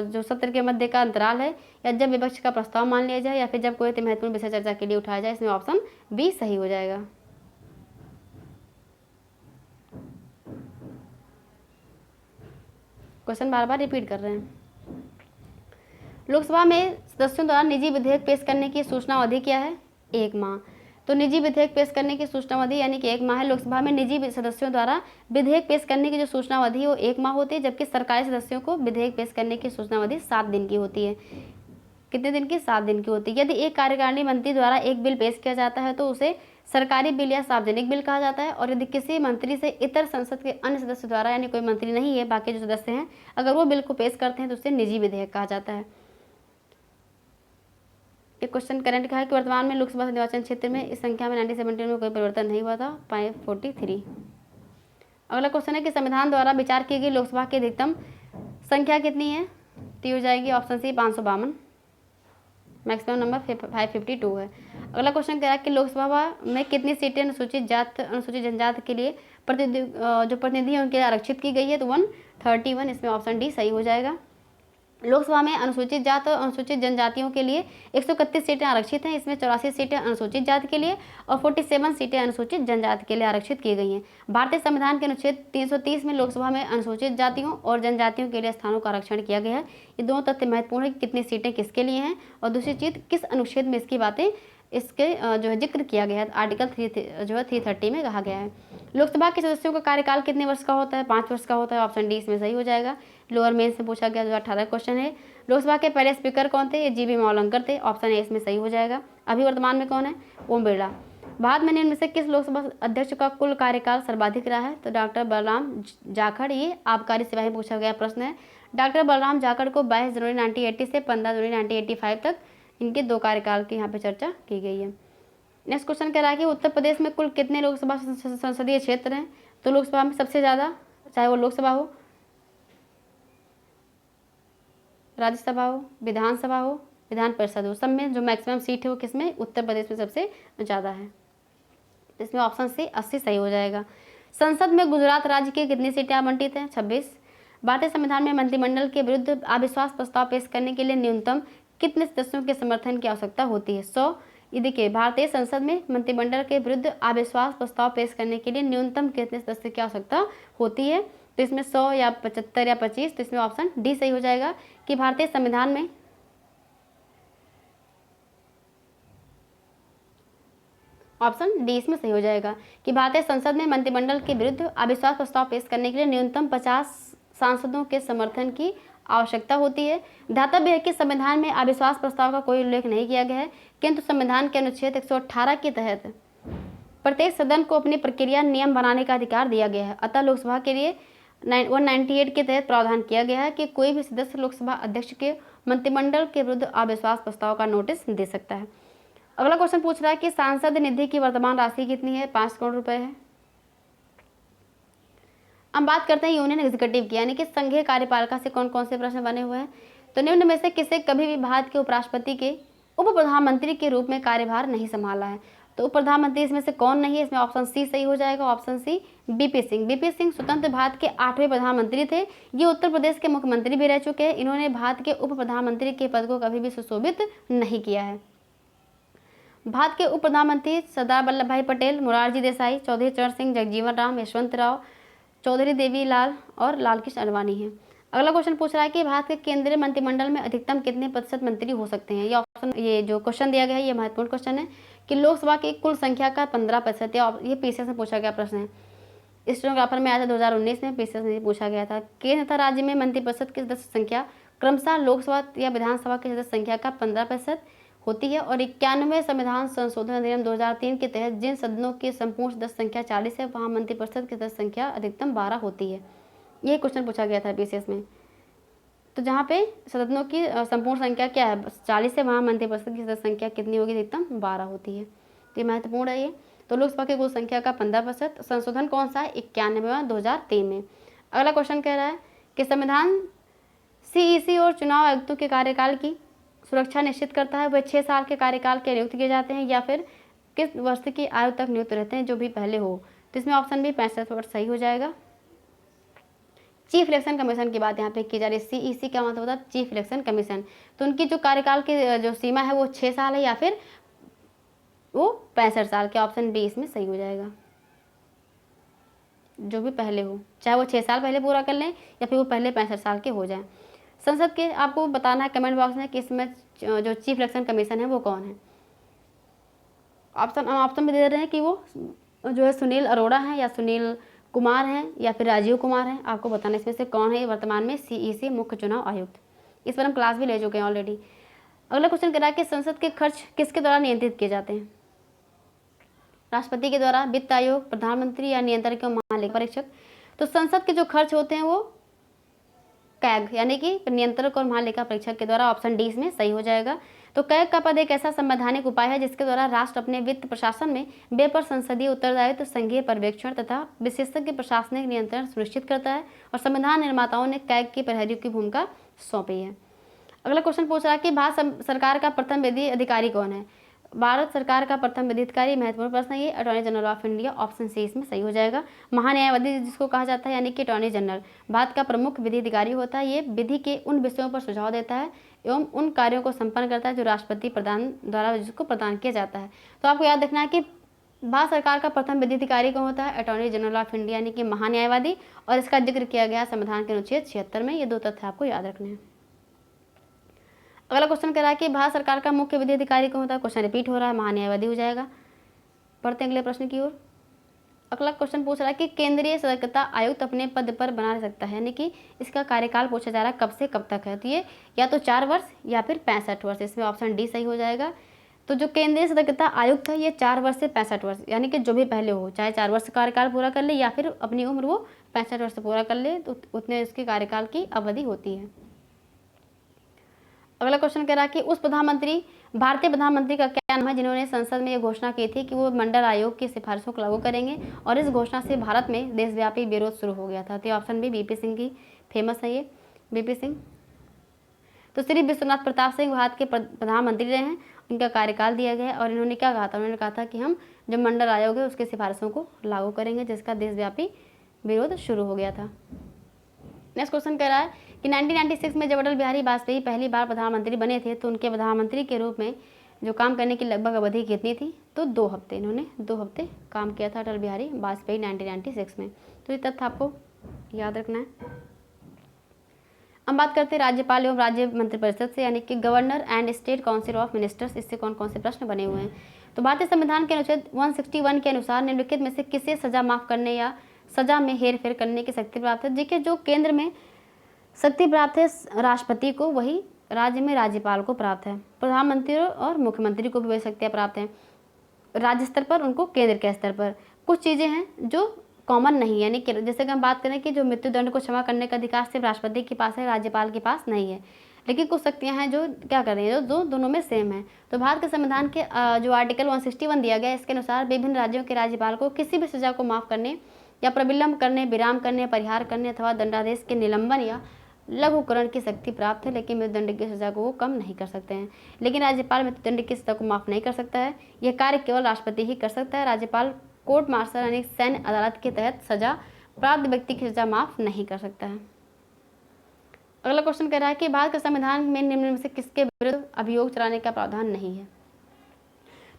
जो सत्र के मध्य का अंतराल है, या जब विपक्ष का प्रस्ताव मान लिया जाए, या फिर जब कोई महत्वपूर्ण विषय चर्चा के लिए उठाया जाए। इसमें ऑप्शन बी सही हो जाएगा। क्वेश्चन बार बार रिपीट कर रहे हैं। लोकसभा में सदस्यों द्वारा निजी विधेयक पेश करने की सूचना अवधि क्या है? 1 माह। तो निजी विधेयक पेश करने की सूचना अवधि यानी कि 1 माह है। लोकसभा में निजी सदस्यों द्वारा विधेयक पेश करने की जो सूचना अवधि है वो 1 माह होती है, जबकि सरकारी सदस्यों को विधेयक पेश करने की सूचना अवधि 7 दिन की होती है। कितने दिन की? 7 दिन की होती है। यदि एक कार्यकारिणी मंत्री द्वारा एक बिल पेश किया जाता है तो उसे सरकारी बिल या सार्वजनिक बिल कहा जाता है। और यदि किसी मंत्री से इतर संसद के अन्य सदस्य द्वारा, यानी कोई मंत्री नहीं है, बाकी जो सदस्य हैं, अगर वो बिल को पेश करते हैं तो उसे निजी विधेयक कहा जाता है। एक क्वेश्चन करंट का है कि वर्तमान में लोकसभा निर्वाचन क्षेत्र में इस संख्या में 1917 में कोई परिवर्तन नहीं हुआ था, 543। अगला क्वेश्चन है कि संविधान द्वारा विचार की गई लोकसभा की अधिकतम संख्या कितनी है? तो ये हो जाएगी ऑप्शन सी 552, मैक्सिमम नंबर 552 है। अगला क्वेश्चन कह रहा है कि लोकसभा में कितनी सीटें अनुसूचित जात अनुसूचित जनजाति के लिए जो प्रतिनिधि हैं उनके लिए आरक्षित की गई है? तो 131, इसमें ऑप्शन डी सही हो जाएगा। लोकसभा में अनुसूचित जात और अनुसूचित जनजातियों के लिए 131 सीटें आरक्षित हैं। इसमें 84 सीटें अनुसूचित जाति के लिए और 47 सीटें अनुसूचित जनजाति के लिए आरक्षित की गई हैं। भारतीय संविधान के अनुच्छेद 330 में लोकसभा में अनुसूचित जातियों और जनजातियों के लिए स्थानों का आरक्षण किया गया है। ये दोनों तथ्य महत्वपूर्ण है कि कितनी सीटें किसके लिए हैं, और दूसरी चीज़ किस अनुच्छेद में इसकी बातें इसके जो है जिक्र किया गया है। आर्टिकल 330 में कहा गया है। लोकसभा के सदस्यों का कार्यकाल कितने वर्ष का होता है? 5 वर्ष का होता है। ऑप्शन डी इसमें सही हो जाएगा। लोअर मेंस से पूछा गया 2018 क्वेश्चन है। लोकसभा के पहले स्पीकर कौन थे? ये जीबी मावलंकर थे। ऑप्शन ए इसमें सही हो जाएगा। अभी वर्तमान में कौन है? ओम बिरला। भारत में निम्न में से किस लोकसभा अध्यक्ष का कुल कार्यकाल सर्वाधिक रहा है? तो डॉक्टर बलराम जाखड़। ये आबकारी सेवा में पूछा गया प्रश्न है। डॉक्टर बलराम जाखड़ को 22 जनवरी 1980 से 15 जनवरी 1985 तक इनके 2 कार्यकाल की यहाँ पे चर्चा की गई है। नेक्स्ट क्वेश्चन कह रहा है कि उत्तर प्रदेश में कुल कितने लोकसभा संसदीय क्षेत्र हैं? तो लोकसभा में सबसे ज़्यादा, चाहे वो लोकसभा हो, राज्यसभा हो, विधानसभा हो, विधान परिषद हो, सब में जो मैक्सिमम सीट है वो किसमें? उत्तर प्रदेश में सबसे ज़्यादा है। इसमें ऑप्शन सी 80 सही हो जाएगा। संसद में गुजरात राज्य की कितनी सीटें आवंटित हैं? 26। भारतीय संविधान में मंत्रिमंडल के विरुद्ध अविश्वास प्रस्ताव पेश करने के लिए न्यूनतम कितने सदस्यों के समर्थन की आवश्यकता होती है? 100। ये देखिए, भारतीय संसद में मंत्रिमंडल के विरुद्ध अविश्वास प्रस्ताव पेश करने के लिए न्यूनतम कितने सदस्य की आवश्यकता होती है? तो इसमें 100 या 75 या 25। तो इसमें ऑप्शन डी सही हो जाएगा कि भारतीय संविधान में ऑप्शन डी इसमें सही हो जाएगा कि भारतीय संसद में मंत्रिमंडल के विरुद्ध अविश्वास प्रस्ताव पेश करने के लिए न्यूनतम 50 सांसदों के समर्थन की आवश्यकता होती है। ध्यातव्य है कि संविधान में अविश्वास प्रस्ताव का कोई उल्लेख नहीं किया गया है, किंतु संविधान के अनुच्छेद 118 के तहत प्रत्येक सदन को अपनी प्रक्रिया नियम बनाने का अधिकार दिया गया है। अतः लोकसभा के लिए 198 के तहत प्रावधान किया गया है कि कोई भी सदस्य लोकसभा अध्यक्ष के मंत्रिमंडल के विरुद्ध अविश्वास प्रस्ताव का नोटिस दे सकता है। अगला क्वेश्चन पूछ रहा है कि सांसद निधि की वर्तमान राशि कितनी है? 5 करोड़ रुपए है। अब बात करते हैं यूनियन एग्जीक्यूटिव की, यानी कि संघीय कार्यपालिका से कौन कौन से प्रश्न बने हुए हैं। तो निम्न में से किसे कभी भी भारत के उपराष्ट्रपति के उप प्रधानमंत्री के रूप में कार्यभार नहीं संभाला है? तो उप प्रधानमंत्री इसमें से कौन नहीं है? इसमें ऑप्शन सी सही हो जाएगा। Option C V P Singh. बीपी सिंह स्वतंत्र भारत के 8वें प्रधानमंत्री थे। ये उत्तर प्रदेश के मुख्यमंत्री भी रह चुके हैं। इन्होंने भारत के उप प्रधानमंत्री के पद को कभी भी सुशोभित नहीं किया है। भारत के उप प्रधानमंत्री सरदार वल्लभ भाई पटेल, मोरारजी देसाई, चौधरी चरण सिंह, जगजीवन राम, यशवंत राव, चौधरी देवीलाल और लालकृष्ण आडवाणी हैं। अगला क्वेश्चन पूछ रहा है कि भारत के केंद्रीय मंत्रिमंडल में अधिकतम कितने प्रतिशत मंत्री हो सकते हैं? ये जो क्वेश्चन दिया गया है ये महत्वपूर्ण क्वेश्चन है कि लोकसभा की कुल संख्या का 15%, या ये पीसीएस में पूछा गया प्रश्न है। स्टेनोग्राफर में आया था 2019 में, पीसीएस में पूछा गया था। केंद्र तथा राज्य में मंत्रिपरिषद की सदस्य संख्या क्रमशः लोकसभा या विधानसभा की सदस्य संख्या का 15% होती है। और 91वें संविधान संशोधन अधिनियम 2003 के तहत जिन सदनों की संपूर्ण सदस्य संख्या 40 है, वहाँ मंत्रिपरिषद की सदस्य संख्या अधिकतम 12 होती है। ये क्वेश्चन पूछा गया था पीसीएस में। तो जहाँ पे सदनों की संपूर्ण संख्या क्या है? 40 है, वहाँ मंत्रिपरिषद की सदस्य संख्या कितनी होगी? अधिकतम 12 होती है। तो ये महत्वपूर्ण है ये। तो लोकसभा की कुल संख्या का 15%। संशोधन कौन सा है? 91वां 2003 में। अगला क्वेश्चन कह रहा है कि संविधान सीईसी और चुनाव आयुक्तों के कार्यकाल की सुरक्षा निश्चित करता है। वह 6 साल के कार्यकाल के नियुक्त किए जाते हैं या फिर किस वर्ष की आयु तक नियुक्त रहते हैं, जो भी पहले हो? तो इसमें ऑप्शन भी 65 वर्ष सही हो जाएगा। चीफ इलेक्शन कमीशन की बात यहाँ पे की जा रही है। सीईसी का मतलब होता है चीफ इलेक्शन कमीशन। तो उनकी जो कार्यकाल की जो सीमा है वो 6 साल है या फिर वो 65 साल के। ऑप्शन बी इसमें सही हो जाएगा। जो भी पहले हो, चाहे वो 6 साल पहले पूरा कर लें या फिर वो पहले 65 साल के हो जाएं। संसद के आपको बताना है कमेंट बॉक्स में कि इसमें जो चीफ इलेक्शन कमीशन है वो कौन है। ऑप्शन भी दे रहे हैं कि वो जो है सुनील अरोड़ा हैं या सुनील कुमार हैं या फिर राजीव कुमार हैं। आपको बताना इसमें से कौन है वर्तमान में सीईसी मुख्य चुनाव आयुक्त। इस पर हम क्लास भी ले चुके हैं ऑलरेडी। अगला क्वेश्चन कह रहा है कि संसद के खर्च किसके द्वारा नियंत्रित किए जाते हैं? राष्ट्रपति के द्वारा, वित्त आयोग, प्रधानमंत्री या नियंत्रक एवं महालेखा परीक्षक। तो संसद के जो खर्च होते हैं वो कैग यानी कि नियंत्रक और महालेखा परीक्षक के द्वारा। ऑप्शन डी इसमें सही हो जाएगा। तो कैग का पद एक ऐसा संवैधानिक उपाय है जिसके द्वारा राष्ट्र अपने वित्त प्रशासन में व्यय पर संसदीय उत्तरदायित्व, संघीय पर्यवेक्षण तथा विशेषज्ञ प्रशासनिक नियंत्रण सुनिश्चित करता है, और संविधान निर्माताओं ने कैग के प्रहरियों की भूमिका सौंपी है। अगला क्वेश्चन पूछ रहा है कि भारत सरकार का प्रथम विधि अधिकारी कौन है। भारत सरकार का प्रथम विधि अधिकारी, महत्वपूर्ण प्रश्न है ये, attorney general of India, option C इसमें सही हो जाएगा। महान्यायवादी जिसको कहा जाता है यानी कि अटॉर्नी जनरल भारत का प्रमुख विधि अधिकारी होता है। ये विधि के उन विषयों पर सुझाव देता है एवं उन कार्यों को संपन्न करता है जो राष्ट्रपति प्रधान द्वारा जिसको प्रदान किया जाता है। तो आपको याद रखना है कि भारत सरकार का प्रथम विधि अधिकारी कौन होता है, अटॉर्नी जनरल ऑफ इंडिया यानी कि महान्यायवादी, और इसका जिक्र किया गया संविधान के अनुच्छेद 76 में। ये दो तथ्य आपको याद रखने हैं। अगला क्वेश्चन कह रहा है कि भारत सरकार का मुख्य विधि अधिकारी कौन होता है। क्वेश्चन रिपीट हो रहा है, महान्यायवादी हो जाएगा। पढ़ते हैं अगले प्रश्न की ओर। अगला क्वेश्चन पूछ रहा है कि केंद्रीय सतर्कता आयुक्त अपने पद पर बना रह सकता है, यानी कि इसका कार्यकाल पूछा जा रहा है कब से कब तक है। तो ये या तो 4 वर्ष या फिर 65 वर्ष, इसमें ऑप्शन डी सही हो जाएगा। तो जो केंद्रीय सतर्कता आयुक्त है ये 4 वर्ष से 65 वर्ष, यानी कि जो भी पहले हो, चाहे 4 वर्ष का कार्यकाल पूरा कर ले या फिर अपनी उम्र वो 65 वर्ष पूरा कर ले, तो उतने इसके कार्यकाल की अवधि होती है। अगला क्वेश्चन कह रहा है कि उस भारतीय प्रधानमंत्री का क्या नाम है जिन्होंने संसद में ये घोषणा की थी कि वो मंडल आयोग की सिफारिशों को लागू करेंगे, और इस घोषणा से भारत में देशव्यापी विरोध शुरू हो गया था। तो ऑप्शन बी बीपी सिंह की फेमस है ये, बीपी सिंह। तो श्री विश्वनाथ प्रताप सिंह भारत के प्रधानमंत्री रहे हैं, इनका कार्यकाल दिया गया है, और इन्होंने क्या कहा था, उन्होंने कहा था कि हम जो मंडल आयोग है उसकी सिफारिशों को लागू करेंगे, जिसका देशव्यापी विरोध शुरू हो गया था। नेक्स्ट क्वेश्चन कह रहा है कि 1996 में जब अटल बिहारी वाजपेयी पहली बार प्रधानमंत्री बने थे तो उनके प्रधानमंत्री के रूप में जो काम करने की लगभग अवधि कितनी थी। तो 2 हफ्ते, इन्होंने 2 हफ्ते काम किया था अटल बिहारी वाजपेयी 1996 में। तो ये तथ्य आपको याद रखना है। हम बात करते हैं राज्यपाल एवं राज्य मंत्रिपरिषद से, यानी कि governor and state council of ministers. इससे कौन कौन से प्रश्न बने हुए हैं। तो भारतीय संविधान के अनुच्छेद 161 के अनुसार निम्नलिखित में से किसे सजा माफ करने या सजा में हेरफेर करने की शक्ति प्राप्त है। देखिए, जो केंद्र में शक्ति प्राप्त है राष्ट्रपति को, वही राज्य में राज्यपाल को प्राप्त है। प्रधानमंत्री और मुख्यमंत्री को भी वही शक्तियाँ प्राप्त हैं राज्य स्तर पर, उनको केंद्र के स्तर पर। कुछ चीज़ें हैं जो कॉमन नहीं है, यानी कि जैसे कि हम बात करें कि जो मृत्युदंड को क्षमा करने का अधिकार सिर्फ राष्ट्रपति के पास है, राज्यपाल के पास नहीं है। लेकिन कुछ शक्तियाँ हैं जो क्या कर रही हैं, जो दोनों में सेम है। तो भारत के संविधान के जो आर्टिकल 161 दिया गया है, इसके अनुसार विभिन्न राज्यों के राज्यपाल को किसी भी सजा को माफ़ करने या प्रविलंब करने, विराम करने, परिहार करने अथवा दंडादेश के निलंबन या लघुकरण की शक्ति प्राप्त है, लेकिन मृत्युदंड की सजा को वो कम नहीं कर सकते हैं। लेकिन राज्यपाल मृत्युदंड की सजा को माफ़ नहीं कर सकता है, यह कार्य केवल राष्ट्रपति ही कर सकता है। राज्यपाल कोर्ट मार्शल यानी सैन्य अदालत के तहत सजा प्राप्त व्यक्ति की सजा माफ़ नहीं कर सकता है। अगला क्वेश्चन कह रहा है कि भारत के संविधान में निम्न में से किसके विरुद्ध अभियोग चलाने का प्रावधान नहीं है।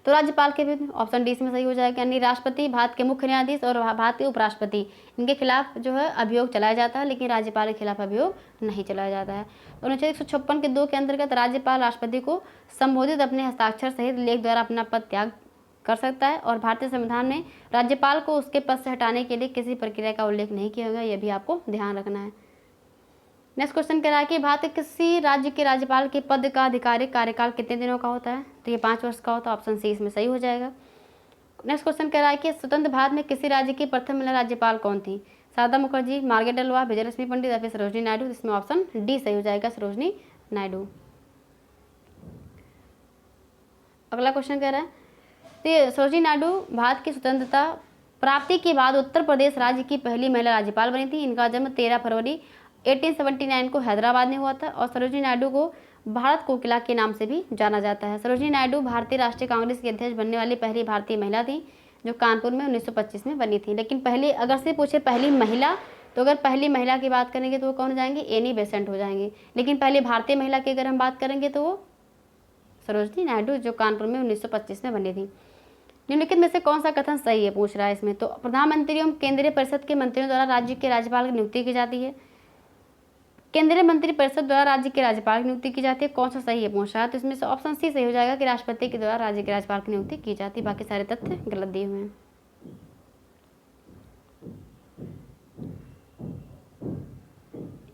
तो राज्यपाल के विरुद्ध, ऑप्शन डी इसमें सही हो जाएगा, यानी राष्ट्रपति, भारत के मुख्य न्यायाधीश और भारत के उपराष्ट्रपति, इनके खिलाफ जो है अभियोग चलाया जाता है, लेकिन राज्यपाल के खिलाफ अभियोग नहीं चलाया जाता है। तो अनुच्छेद 156 के 2 के अंतर्गत राज्यपाल राष्ट्रपति को संबोधित अपने हस्ताक्षर सहित लेख द्वारा अपना पद त्याग कर सकता है, और भारतीय संविधान में राज्यपाल को उसके पद से हटाने के लिए किसी प्रक्रिया का उल्लेख नहीं किया गया, यह भी आपको ध्यान रखना है। नेक्स्ट क्वेश्चन कह रहा है कि भारत के किसी राज्य के राज्यपाल के पद का आधिकारिक कार्यकाल कितने दिनों का होता है। तो ये 5 वर्ष का होता है, ऑप्शन सी इसमें सही हो जाएगा। नेक्स्ट क्वेश्चन कह रहा है कि स्वतंत्र भारत में किसी राज्य की प्रथम महिला राज्यपाल कौन थी। शारदा मुखर्जी, मार्गारेट डेलवा, विजयलक्ष्मी पंडित या फिर सरोजिनी नायडू। इसमें ऑप्शन डी सही हो जाएगा, सरोजिनी नायडू। अगला क्वेश्चन कह रहा है तो सरोजिनी नायडू भारत की स्वतंत्रता प्राप्ति के बाद उत्तर प्रदेश राज्य की पहली महिला राज्यपाल बनी थी। इनका जन्म 13 फरवरी 1879 को हैदराबाद में हुआ था, और सरोजिनी नायडू को भारत कोकिला के नाम से भी जाना जाता है। सरोजिनी नायडू भारतीय राष्ट्रीय कांग्रेस की अध्यक्ष बनने वाली पहली भारतीय महिला थी, जो कानपुर में 1925 में बनी थी। लेकिन पहले अगर से पूछे पहली महिला, तो अगर पहली महिला की बात करेंगे तो वो कौन हो जाएंगे, एनी बेसेंट हो जाएंगे। लेकिन पहले भारतीय महिला की अगर हम बात करेंगे तो वो सरोजिनी नायडू, जो कानपुर में 1925 में बनी थी। निम्नलिखित में से कौन सा कथन सही है, पूछ रहा है इसमें। तो प्रधानमंत्री एवं केंद्रीय परिषद के मंत्रियों द्वारा राज्य के राज्यपाल की नियुक्ति की जाती है। केंद्रीय मंत्रिपरिषद द्वारा राज्य के राज्यपाल की नियुक्ति की जाती है, कौन सा सही है पूछ रहा है। तो इसमें से ऑप्शन सी सही हो जाएगा कि राष्ट्रपति के द्वारा राज्य के राज्यपाल की नियुक्ति की जाती है। बाकी सारे तथ्य गलत दिए हुए हैं।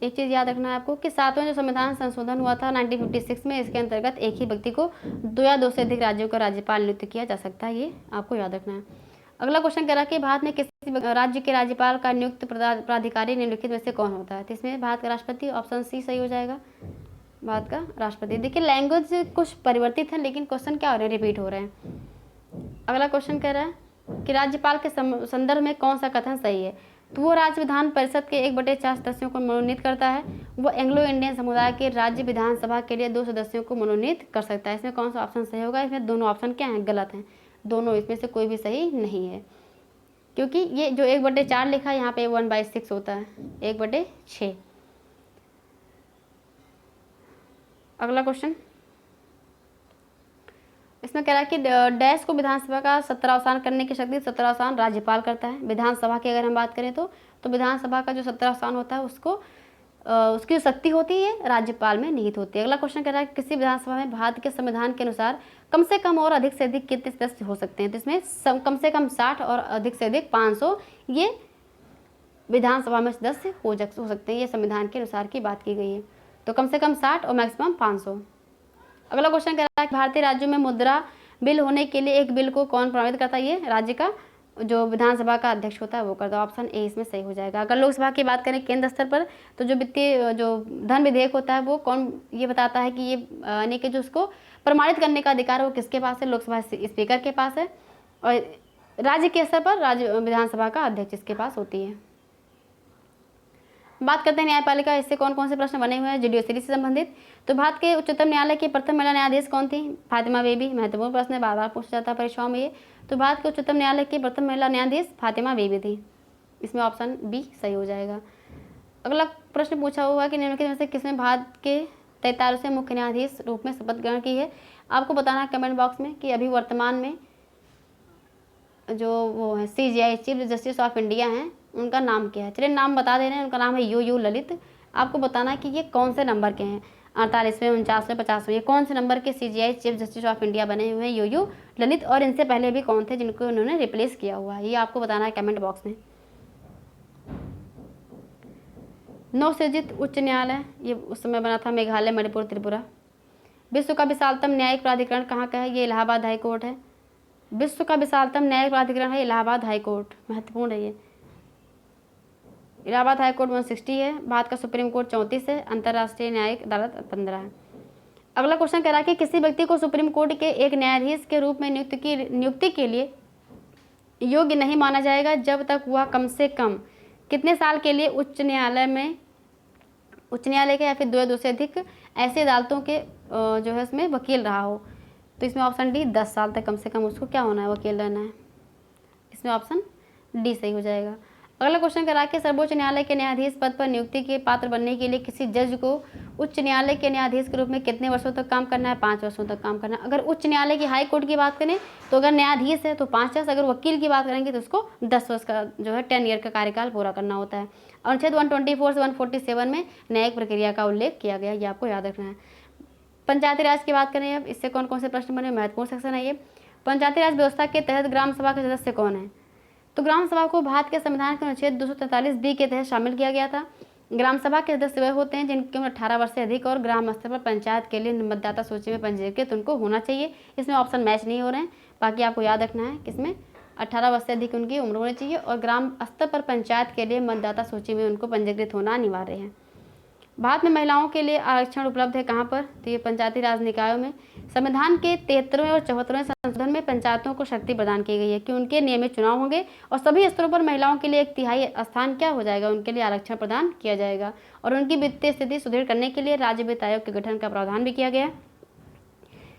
एक चीज़ याद रखना है आपको कि 7वां जो संविधान संशोधन हुआ था 1956 में, इसके अंतर्गत एक ही व्यक्ति को 2 या 2 से अधिक राज्यों का राज्यपाल नियुक्त किया जा सकता है, ये आपको याद रखना है। अगला क्वेश्चन कह रहा है कि भारत में किसी राज्य के राज्यपाल का नियुक्त प्राधिकारी निम्नलिखित में से कौन होता है। तो इसमें भारत का राष्ट्रपति, ऑप्शन सी सही हो जाएगा। भारत का राष्ट्रपति। देखिए लैंग्वेज कुछ परिवर्तित है लेकिन क्वेश्चन क्या हो रहे हैं, रिपीट हो रहे हैं। अगला क्वेश्चन कह रहा है कि राज्यपाल के संदर्भ में कौन सा कथन सही है। तो वो राज्य विधान परिषद के 1/4 सदस्यों को मनोनीत करता है। वो एंग्लो इंडियन समुदाय के राज्य विधानसभा के लिए 2 सदस्यों को मनोनीत कर सकता है। इसमें कौन सा ऑप्शन सही होगा? इसमें दोनों ऑप्शन क्या हैं? गलत हैं। दोनों इसमें से कोई भी सही नहीं है, क्योंकि ये जो 1/4 लिखा है यहाँ पे 1/6 होता है, 1/6। अगला क्वेश्चन इसमें कह रहा है कि डैश को विधानसभा का सत्रावसान करने की शक्ति सत्रावसान राज्यपाल करता है। विधानसभा की अगर हम बात करें तो विधानसभा का जो सत्रावसान होता है उसको उसकी जो शक्ति होती है राज्यपाल में निहित होती है। अगला क्वेश्चन कह रहा है कि किसी विधानसभा में भारत के संविधान के अनुसार कम से कम और अधिक से अधिक कितने सदस्य हो सकते हैं। तो इसमें कम से कम 60 और अधिक से अधिक 500 ये विधानसभा में सदस्य हो सकते हैं। ये संविधान के अनुसार की बात की गई है। तो कम से कम 60 और मैक्सिमम 500। अगला क्वेश्चन कह रहा है कि भारतीय राज्यों में मुद्रा बिल होने के लिए एक बिल को कौन प्रभावित करता है। ये राज्य का जो विधानसभा का अध्यक्ष होता है वो करता है। ऑप्शन ए इसमें सही हो जाएगा। अगर लोकसभा की बात करें केंद्र स्तर पर तो जो वित्तीय जो धन विधेयक होता है वो कौन ये बताता है कि ये यानी कि जो उसको प्रमाणित करने का अधिकार है वो किसके पास है? लोकसभा स्पीकर के पास है। और राज्य के स्तर पर राज्य विधानसभा का अध्यक्ष इसके पास होती है। बात करते हैं न्यायपालिका, इससे कौन कौन से प्रश्न बने हुए हैं जुडिशरी से संबंधित। तो भारत के उच्चतम न्यायालय की प्रथम महिला न्यायाधीश कौन थी? फातिमा बीबी। महत्वपूर्ण प्रश्न है, बार बार पूछा जाता है परीक्षाओं में ये। तो भारत के उच्चतम न्यायालय की प्रथम महिला न्यायाधीश फातिमा बीबी थी। इसमें ऑप्शन बी सही हो जाएगा। अगला प्रश्न पूछा हुआ कि निम्नलिखित में से किसने भारत के 43वें मुख्य न्यायाधीश रूप में शपथ ग्रहण की है। आपको बताना है कमेंट बॉक्स में कि अभी वर्तमान में जो वो है CJI chief justice of India हैं उनका नाम क्या है। चलिए नाम बता दे रहे हैं। उनका नाम है यू ललित। आपको बताना है कि ये कौन से नंबर के हैं, 48वें, 49वें, 50वें, ये कौन से नंबर के CJI chief justice of India बने हुए हैं यू ललित, और इनसे पहले भी कौन थे जिनको उन्होंने रिप्लेस किया हुआ है, ये आपको बताना है कमेंट बॉक्स में। नवसृजित उच्च न्यायालय ये उस समय बना था मेघालय, मणिपुर, त्रिपुरा। विश्व का विशालतम न्यायिक प्राधिकरण कहाँ का है? ये इलाहाबाद हाई कोर्ट है। विश्व का विशालतम न्यायिक प्राधिकरण है इलाहाबाद हाई कोर्ट। महत्वपूर्ण है ये। इलाहाबाद हाई कोर्ट 160 है। भारत का सुप्रीम कोर्ट 34 है। अंतर्राष्ट्रीय न्यायिक अदालत 15 है। अगला क्वेश्चन कह रहा है कि किसी व्यक्ति को सुप्रीम कोर्ट के एक न्यायाधीश के रूप में नियुक्ति के लिए योग्य नहीं माना जाएगा जब तक वह कम से कम कितने साल के लिए उच्च न्यायालय के या फिर दो से अधिक ऐसी अदालतों के जो है उसमें वकील रहा हो। तो इसमें ऑप्शन डी 10 साल तक कम से कम उसको क्या होना है? वकील रहना है। इसमें ऑप्शन डी सही हो जाएगा। अगला क्वेश्चन करा कि सर्वोच्च न्यायालय के न्यायाधीश पद पर नियुक्ति के पात्र बनने के लिए किसी जज को उच्च न्यायालय के न्यायाधीश के रूप में कितने वर्षों तक काम करना है? 5 वर्षों तक काम करना है। अगर उच्च न्यायालय की हाई कोर्ट की बात करें तो अगर न्यायाधीश है तो 5 वर्ष, अगर वकील की बात करेंगे तो उसको 10 वर्ष का जो है 10 ईयर का कार्यकाल पूरा करना होता है। अनुच्छेद 124 से 147 में न्यायिक प्रक्रिया का उल्लेख किया गया, ये आपको याद रखना है। पंचायती राज की बात करें अब, इससे कौन कौन से प्रश्न बने? महत्वपूर्ण सेक्शन है ये। पंचायती राज व्यवस्था के तहत ग्राम सभा के सदस्य कौन है? तो ग्राम सभा को भारत के संविधान के अनुच्छेद 243 के तहत शामिल किया गया था। ग्राम सभा के सदस्य वह होते हैं जिनकी उम्र 18 वर्ष से अधिक और ग्राम स्तर पर पंचायत के लिए मतदाता सूची में पंजीकृत उनको होना चाहिए। इसमें ऑप्शन मैच नहीं हो रहे हैं, बाकी आपको याद रखना है कि इसमें 18 वर्ष से अधिक उनकी उम्र होनी चाहिए और ग्राम स्तर पर पंचायत के लिए मतदाता सूची में उनको पंजीकृत होना अनिवार्य है। भारत में महिलाओं के लिए आरक्षण उपलब्ध है कहाँ पर? तो ये पंचायती राज निकायों में। संविधान के 73वें और 74वें संशोधन में पंचायतों को शक्ति प्रदान की गई है कि उनके नियमित चुनाव होंगे और सभी स्तरों पर महिलाओं के लिए 1/3 स्थान क्या हो जाएगा? उनके लिए आरक्षण प्रदान किया जाएगा। और उनकी वित्तीय स्थिति सुदृढ़ करने के लिए राज्य वित्त आयोग के गठन का प्रावधान भी किया गया है।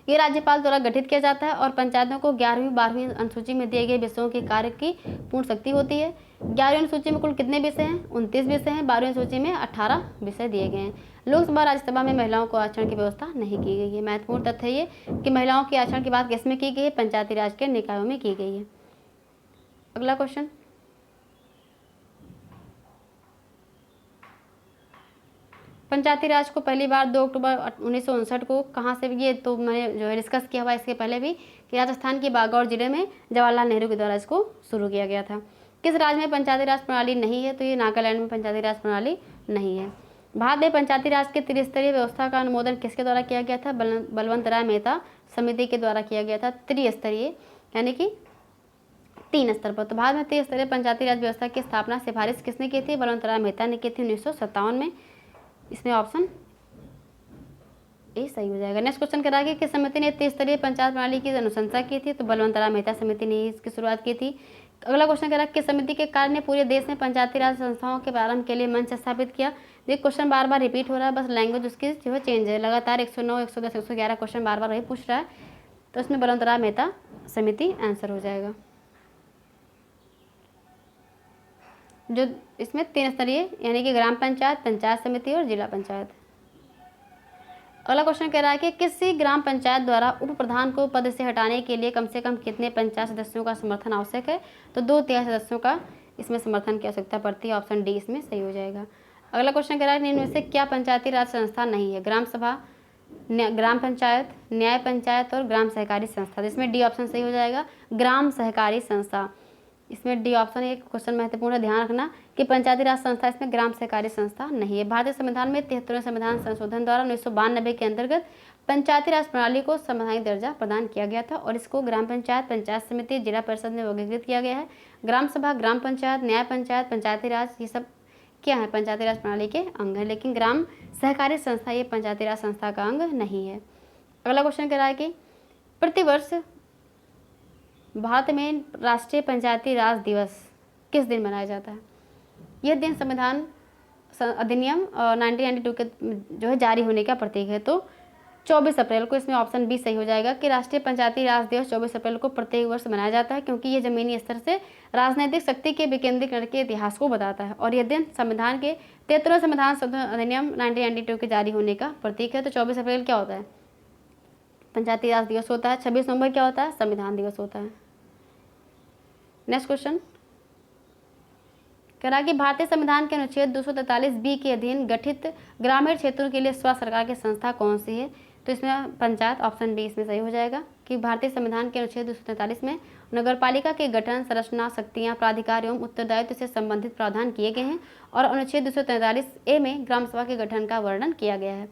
ये राज्यपाल द्वारा गठित किया जाता है और पंचायतों को 11वीं 12वीं अनुसूची में दिए गए विषयों के कार्य की पूर्ण शक्ति होती है। 11वीं अनुसूची में कुल कितने विषय हैं? 29 विषय हैं। 12वीं अनुसूची में 18 विषय दिए गए हैं। लोकसभा राज्यसभा में महिलाओं को आरक्षण की व्यवस्था नहीं की गई है। महत्वपूर्ण तथ्य ये कि महिलाओं के आरक्षण की बात किसमें की गई है? पंचायती राज के निकायों में की गई है। अगला क्वेश्चन, पंचायती राज को पहली बार 2 अक्टूबर 1959 को कहाँ से? ये तो मैंने जो है डिस्कस किया हुआ इसके पहले भी कि राजस्थान के बागौर जिले में जवाहरलाल नेहरू के द्वारा इसको शुरू किया गया था। किस राज्य में पंचायती राज प्रणाली नहीं है? तो ये नागालैंड में पंचायती राज प्रणाली नहीं है। भारत में पंचायती राज के त्रिस्तरीय व्यवस्था का अनुमोदन किसके द्वारा किया गया था? बलवंत राय मेहता समिति के द्वारा किया गया था। त्रिस्तरीय यानी कि 3 स्तर पर। तो भारत में त्रिस्तरीय पंचायती राज व्यवस्था की स्थापना सिफारिश किसने की थी? बलवंत राय मेहता ने की थी 1957 में। इसमें ऑप्शन ये सही हो जाएगा। नेक्स्ट क्वेश्चन करा कि किस समिति ने त्रिस्तरीय पंचायत प्रणाली की अनुशंसा की थी? तो बलवंत राय मेहता समिति ने इसकी शुरुआत की थी। अगला क्वेश्चन करा किस समिति के कार्य ने पूरे देश में पंचायती राज संस्थाओं के प्रारंभ के लिए मंच स्थापित किया? ये क्वेश्चन बार बार रिपीट हो रहा है, बस लैंग्वेज उसकी जो है चेंज है। लगातार 109, 110, 111 क्वेश्चन बार बार वही पूछ रहा है, तो इसमें बलवंत राय मेहता समिति आंसर हो जाएगा। जो इसमें 3 स्तरीय यानी कि ग्राम पंचायत, पंचायत समिति और जिला पंचायत। अगला क्वेश्चन कह रहा है कि किसी ग्राम पंचायत द्वारा उप प्रधान को पद से हटाने के लिए कम से कम कितने पंचायत सदस्यों का समर्थन आवश्यक है? तो 2/3 सदस्यों का इसमें समर्थन की आवश्यकता पड़ती है। ऑप्शन डी इसमें सही हो जाएगा। अगला क्वेश्चन कह रहा है निम्न में से क्या पंचायती राज संस्था नहीं है? ग्राम सभा, ग्राम पंचायत, न्याय पंचायत और ग्राम सहकारी संस्था। जिसमें डी ऑप्शन सही हो जाएगा, ग्राम सहकारी संस्था। इसमें डी ऑप्शन एक क्वेश्चन महत्वपूर्ण है, ध्यान रखना कि पंचायती राज संस्था इसमें ग्राम सहकारी संस्था नहीं है। भारतीय संविधान में 73वें संविधान संशोधन द्वारा 1992 के अंतर्गत पंचायती राज प्रणाली को संवैधानिक दर्जा प्रदान किया गया था और इसको ग्राम पंचायत, पंचायत समिति, जिला परिषद में वर्गीकृत किया गया है। ग्राम सभा, ग्राम पंचायत, न्याय पंचायत, पंचायती राज, ये सब क्या है? पंचायती राज प्रणाली के अंग है, लेकिन ग्राम सहकारी संस्था ये पंचायती राज संस्था का अंग नहीं है। अगला क्वेश्चन कह रहा है कि प्रतिवर्ष भारत में राष्ट्रीय पंचायती राज दिवस किस दिन मनाया जाता है? यह दिन संविधान अधिनियम 1992 के जो है जारी होने का प्रतीक है, तो 24 अप्रैल को। इसमें ऑप्शन बी सही हो जाएगा कि राष्ट्रीय पंचायती राज दिवस 24 अप्रैल को प्रत्येक वर्ष मनाया जाता है, क्योंकि ये जमीनी स्तर से राजनीतिक शक्ति के विकेंद्रीकरण के इतिहास को बताता है और यह दिन संविधान के 73वें संविधान संशोधन अधिनियम 1992 के जारी होने का प्रतीक है। तो 24 अप्रैल क्या होता है? पंचायती राज दिवस होता है। 26 नवंबर क्या होता है? संविधान दिवस होता है। नेक्स्ट क्वेश्चन कह रहा है कि भारतीय संविधान के अनुच्छेद 243 के अधीन गठित ग्रामीण क्षेत्रों के लिए स्वराज सरकार की संस्था कौन सी है? तो इसमें पंचायत, ऑप्शन बी इसमें सही हो जाएगा कि भारतीय संविधान के अनुच्छेद 243 में नगरपालिका के गठन, संरचना, शक्तियां, प्राधिकार एवं उत्तरदायित्व से संबंधित प्रावधान किए गए हैं और अनुच्छेद 243 में ग्राम सभा के गठन का वर्णन किया गया है।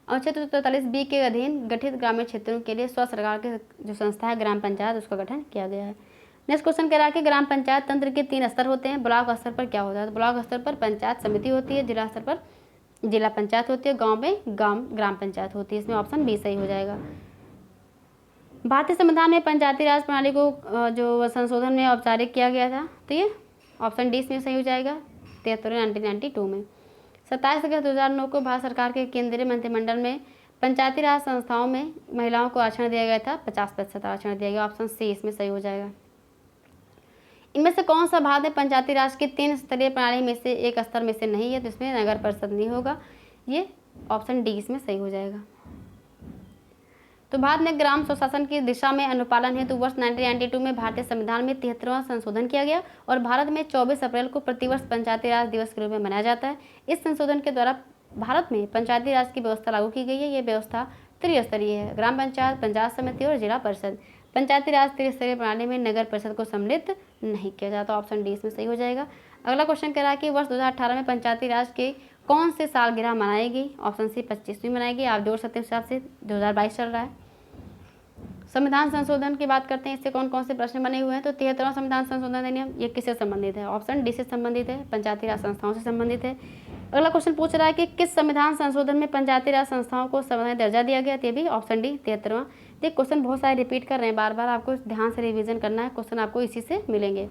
अनुच्छेद 243 के अधीन गठित ग्रामीण क्षेत्रों के लिए स्वराज सरकार की जो संस्था है ग्राम पंचायत, उसका गठन किया गया है। नेक्स्ट क्वेश्चन कह रहा है कि ग्राम पंचायत तंत्र के 3 स्तर होते हैं। ब्लॉक स्तर पर क्या होता है? तो ब्लॉक स्तर पर पंचायत समिति होती है, जिला स्तर पर जिला पंचायत होती है, गांव में ग्राम पंचायत होती है। इसमें ऑप्शन बी सही हो जाएगा। भारतीय संविधान में पंचायती राज प्रणाली को जो संशोधन में औपचारिक किया गया था, तो ये ऑप्शन डी इसमें सही हो जाएगा 1992 में। 27 अगस्त 2009 को भारत सरकार के केंद्रीय मंत्रिमंडल में पंचायती राज संस्थाओं में महिलाओं को आरक्षण दिया गया था, 50% आरक्षण दिया गया। ऑप्शन सी इसमें सही हो जाएगा। इनमें से कौन सा भारत में पंचायती राज की 3 स्तरीय प्रणाली में से एक स्तर में से नहीं है? तो इसमें नगर परिषद नहीं होगा, ये ऑप्शन डी इसमें सही हो जाएगा। तो भारत में ग्राम स्वशासन की दिशा में अनुपालन हेतु वर्ष 1992 में भारतीय संविधान में 73वां संशोधन किया गया और भारत में 24 अप्रैल को प्रतिवर्ष पंचायती राज दिवस के रूप में मनाया जाता है। इस संशोधन के द्वारा भारत में पंचायती राज की व्यवस्था लागू की गई है। ये व्यवस्था त्रिस्तरीय है, ग्राम पंचायत, पंचायत समिति और जिला परिषद। पंचायती राज त्रिस्तरीय प्रणाली में नगर परिषद को सम्मिलित नहीं किया जाता। ऑप्शन डी इसमें सही हो जाएगा। अगला क्वेश्चन कह रहा है कि वर्ष 2018 में पंचायती राज के कौन से सालगिरह मनाएगी? ऑप्शन सी 25वीं मनाएगी। आप जोड़ सकते हैं, हिसाब से 2022 चल रहा है। संविधान संशोधन की बात करते हैं, इससे कौन कौन से प्रश्न बने हुए हैं? तो 73वां संविधान संशोधन अधिनियम ये किससे संबंधित है? ऑप्शन डी से संबंधित है, पंचायती राज संस्थाओं से संबंधित है। अगला क्वेश्चन पूछ रहा है कि किस संविधान संशोधन में पंचायती राज संस्थाओं को संवैधानिक दर्जा दिया गया? ये भी ऑप्शन डी 73वां। ये क्वेश्चन बहुत सारे रिपीट कर रहे हैं, बार बार आपको ध्यान से रिवीजन करना है, क्वेश्चन आपको इसी से मिलेंगे।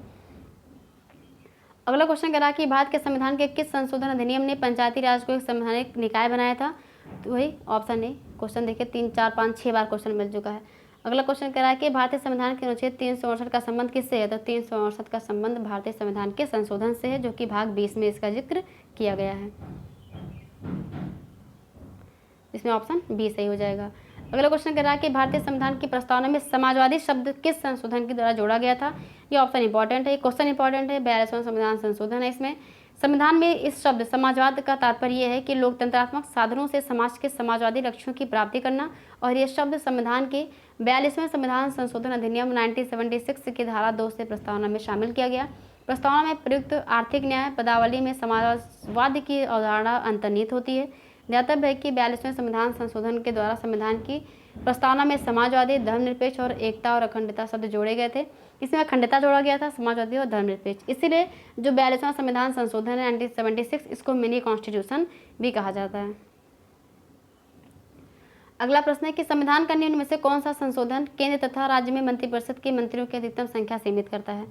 अगला क्वेश्चन कह रहा है कि भारत के संविधान के किस संशोधन अधिनियम ने पंचायती राज को एक संवैधानिक निकाय बनाया था? तो वही ऑप्शन ए। क्वेश्चन देखिए 3, 4, 5, 6 बार क्वेश्चन मिल चुका है। अगला क्वेश्चन कह रहा है कि भारतीय संविधान के अनुच्छेद 368 का संबंध किससे है? तो 368 का संबंध भारतीय संविधान के संशोधन से है, जो कि भाग 20 में इसका जिक्र किया गया है। इसमें ऑप्शन बी सही हो जाएगा। अगला क्वेश्चन कह रहा है कि भारतीय संविधान की प्रस्तावना में समाजवादी शब्द किस संशोधन के द्वारा जोड़ा गया था? ये ऑप्शन इंपॉर्टेंट है, क्वेश्चन इंपॉर्टेंट है। 42वां संविधान संशोधन है। इसमें संविधान में इस शब्द समाजवाद का तात्पर्य यह है कि लोकतंत्रात्मक साधनों से समाज के समाजवादी लक्ष्यों की प्राप्ति करना, और यह शब्द संविधान के 42वें संविधान संशोधन अधिनियम 1976 की धारा 2 से प्रस्तावना में शामिल किया गया। प्रस्तावना में प्रयुक्त आर्थिक न्याय पदावली में समाजवाद की अवधारणा अंतर्निहित होती है। ज्ञातव्य है कि 42वें संविधान संशोधन के द्वारा संविधान की प्रस्तावना में समाजवादी, धर्मनिरपेक्ष और एकता और अखंडता शब्द जोड़े गए थे। इसमें अखंडता जोड़ा गया था, समाजवादी और धर्मनिरपेक्ष। इसीलिए जो 42वां संविधान संशोधन है 1976, इसको मिनी कॉन्स्टिट्यूशन भी कहा जाता है। अगला प्रश्न है कि संविधान का निम्न में से कौन सा संशोधन केंद्र तथा राज्य में मंत्रिपरिषद के मंत्रियों की अधिकतम संख्या सीमित करता है?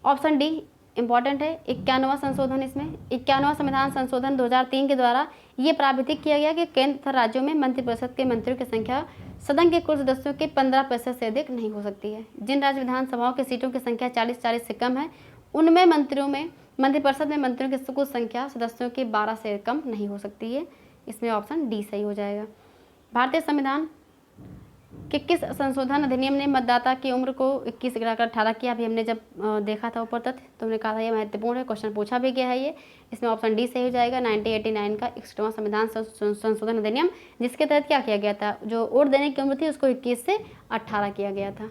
ऑप्शन डी इंपॉर्टेंट है, 51वां संशोधन। इसमें 51वां संविधान संशोधन 2003 के द्वारा ये प्राविधिक किया गया कि केंद्र तथा राज्यों में मंत्रिपरिषद के मंत्रियों की संख्या सदन के कुल सदस्यों के 15% से अधिक नहीं हो सकती है। जिन राज्य विधानसभाओं की सीटों की संख्या 40 से कम है उनमें मंत्रिपरिषद में मंत्रियों की कुल संख्या सदस्यों के 12 से कम नहीं हो सकती है। इसमें ऑप्शन डी सही हो जाएगा। भारतीय संविधान कि किस संशोधन अधिनियम ने मतदाता की उम्र को 21 गिराकर 18 किया? अभी हमने जब देखा था ऊपर तक तो हमने कहा था ये महत्वपूर्ण है, क्वेश्चन पूछा भी गया है ये। इसमें ऑप्शन डी सही हो जाएगा। 1989 का 61वां संविधान संशोधन अधिनियम, जिसके तहत क्या किया गया था, जो वोट देने की उम्र थी उसको 21 से 18 किया गया था।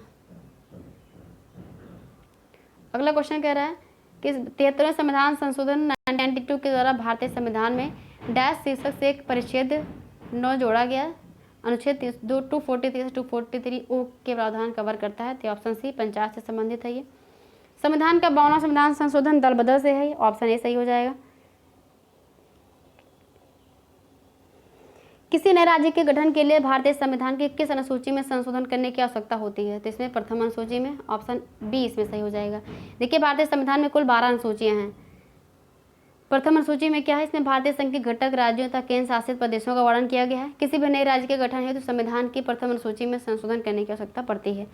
अगला क्वेश्चन कह रहा है कि 73वें संविधान संशोधन 1992 के द्वारा भारतीय संविधान में डैश शीर्षक से एक परिच्छेद 9 जोड़ा गया। अनुच्छेद 243 से 243 ओ के प्रावधान कवर करता है। तो ऑप्शन सी पंचायत से संबंधित है ये। संविधान का 52वां संविधान संशोधन दल बदल से है। ऑप्शन ए सही हो जाएगा। किसी नए राज्य के गठन के लिए भारतीय संविधान की किस अनुसूची में संशोधन करने की आवश्यकता होती है? तो इसमें प्रथम अनुसूची में। ऑप्शन बी इसमें सही हो जाएगा। देखिए भारतीय संविधान में कुल 12 अनुसूचियां हैं। प्रथम अनुसूची में क्या है, इसमें भारतीय संघ के घटक राज्यों तथा केंद्र शासित प्रदेशों का वर्णन किया गया है। किसी भी नए राज्य के गठन हेतु संविधान की प्रथम अनुसूची में संशोधन करने की आवश्यकता पड़ती है।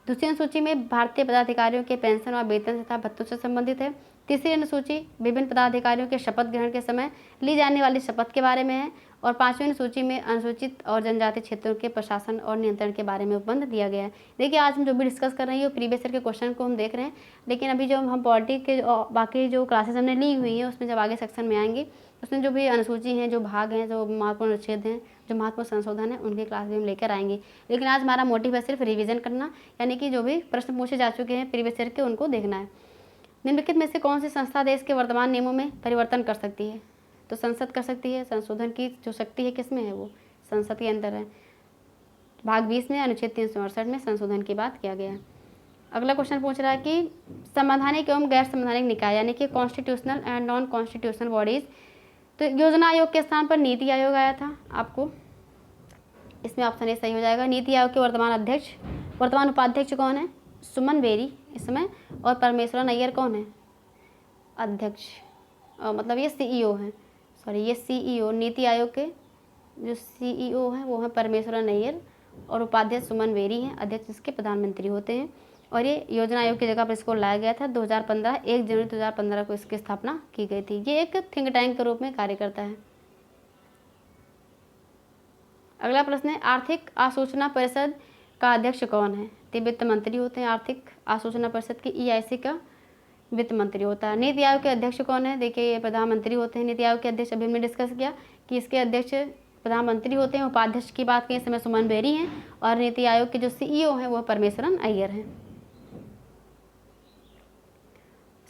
दूसरी अनुसूची में भारतीय पदाधिकारियों के पेंशन और वेतन तथा भत्तों से संबंधित है। तीसरी अनुसूची विभिन्न पदाधिकारियों के शपथ ग्रहण के समय ली जाने वाली शपथ के बारे में है। और पांचवी अनुसूची में अनुसूचित और जनजातीय क्षेत्रों के प्रशासन और नियंत्रण के बारे में उपबंध दिया गया है। देखिए आज हम जो भी डिस्कस कर रहे हैं वो प्रीवियस ईयर के क्वेश्चन को हम देख रहे हैं, लेकिन अभी जो हम पॉलिटी के बाकी जो क्लासेस हमने ली हुई हैं उसमें जब आगे सेक्शन में आएंगे उसमें जो भी अनुसूची हैं, जो भाग हैं, जो महत्वपूर्ण अनुच्छेद हैं, जो महत्वपूर्ण संशोधन है उनकी क्लास भी हम लेकर आएंगे। लेकिन आज हमारा मोटिव है सिर्फ रिवीजन करना, यानी कि जो भी प्रश्न पूछे जा चुके हैं प्रीवियस ईयर के उनको देखना है। निम्नलिखित में से कौन सी संस्था देश के वर्तमान नियमों में परिवर्तन कर सकती है? तो संसद कर सकती है। संशोधन की जो शक्ति है किसमें है, वो संसद के अंदर है। भाग 20 में अनुच्छेद 368 में संशोधन की बात किया गया है। अगला क्वेश्चन पूछ रहा है कि संवैधानिक एवं गैर संवैधानिक निकाय यानी कि constitutional and non constitutional bodies, तो योजना आयोग के स्थान पर नीति आयोग आया था आपको। इसमें ऑप्शन ए सही हो जाएगा। नीति आयोग के वर्तमान उपाध्यक्ष कौन है? सुमन बेरी इस समय। और परमेश्वरन अय्यर कौन है? अध्यक्ष, मतलब ये सीईओ हैं। ये सीईओ नीति आयोग के जो सीईओ हैं वो हैं परमेश्वरन अय्यर और उपाध्यक्ष सुमन बेरी हैं। अध्यक्ष इसके प्रधानमंत्री होते हैं। और ये योजना आयोग की जगह पर इसको लाया गया था 2015 1 जनवरी 2015 को इसकी स्थापना की गई थी। ये एक थिंक टैंक के रूप में कार्य करता है। अगला प्रश्न है आर्थिक आसूचना परिषद का अध्यक्ष कौन है? तो वित्त मंत्री होते हैं। आर्थिक आसूचना परिषद की EIC का वित्त मंत्री होता है। नीति आयोग के अध्यक्ष कौन है? देखिए ये प्रधानमंत्री होते हैं। नीति आयोग के अध्यक्ष अभी हमने डिस्कस किया कि इसके अध्यक्ष प्रधानमंत्री होते हैं। उपाध्यक्ष की बात करें इस समय सुमन बेरी हैं। और नीति आयोग के जो CEO हैं वो परमेश्वरन अय्यर हैं।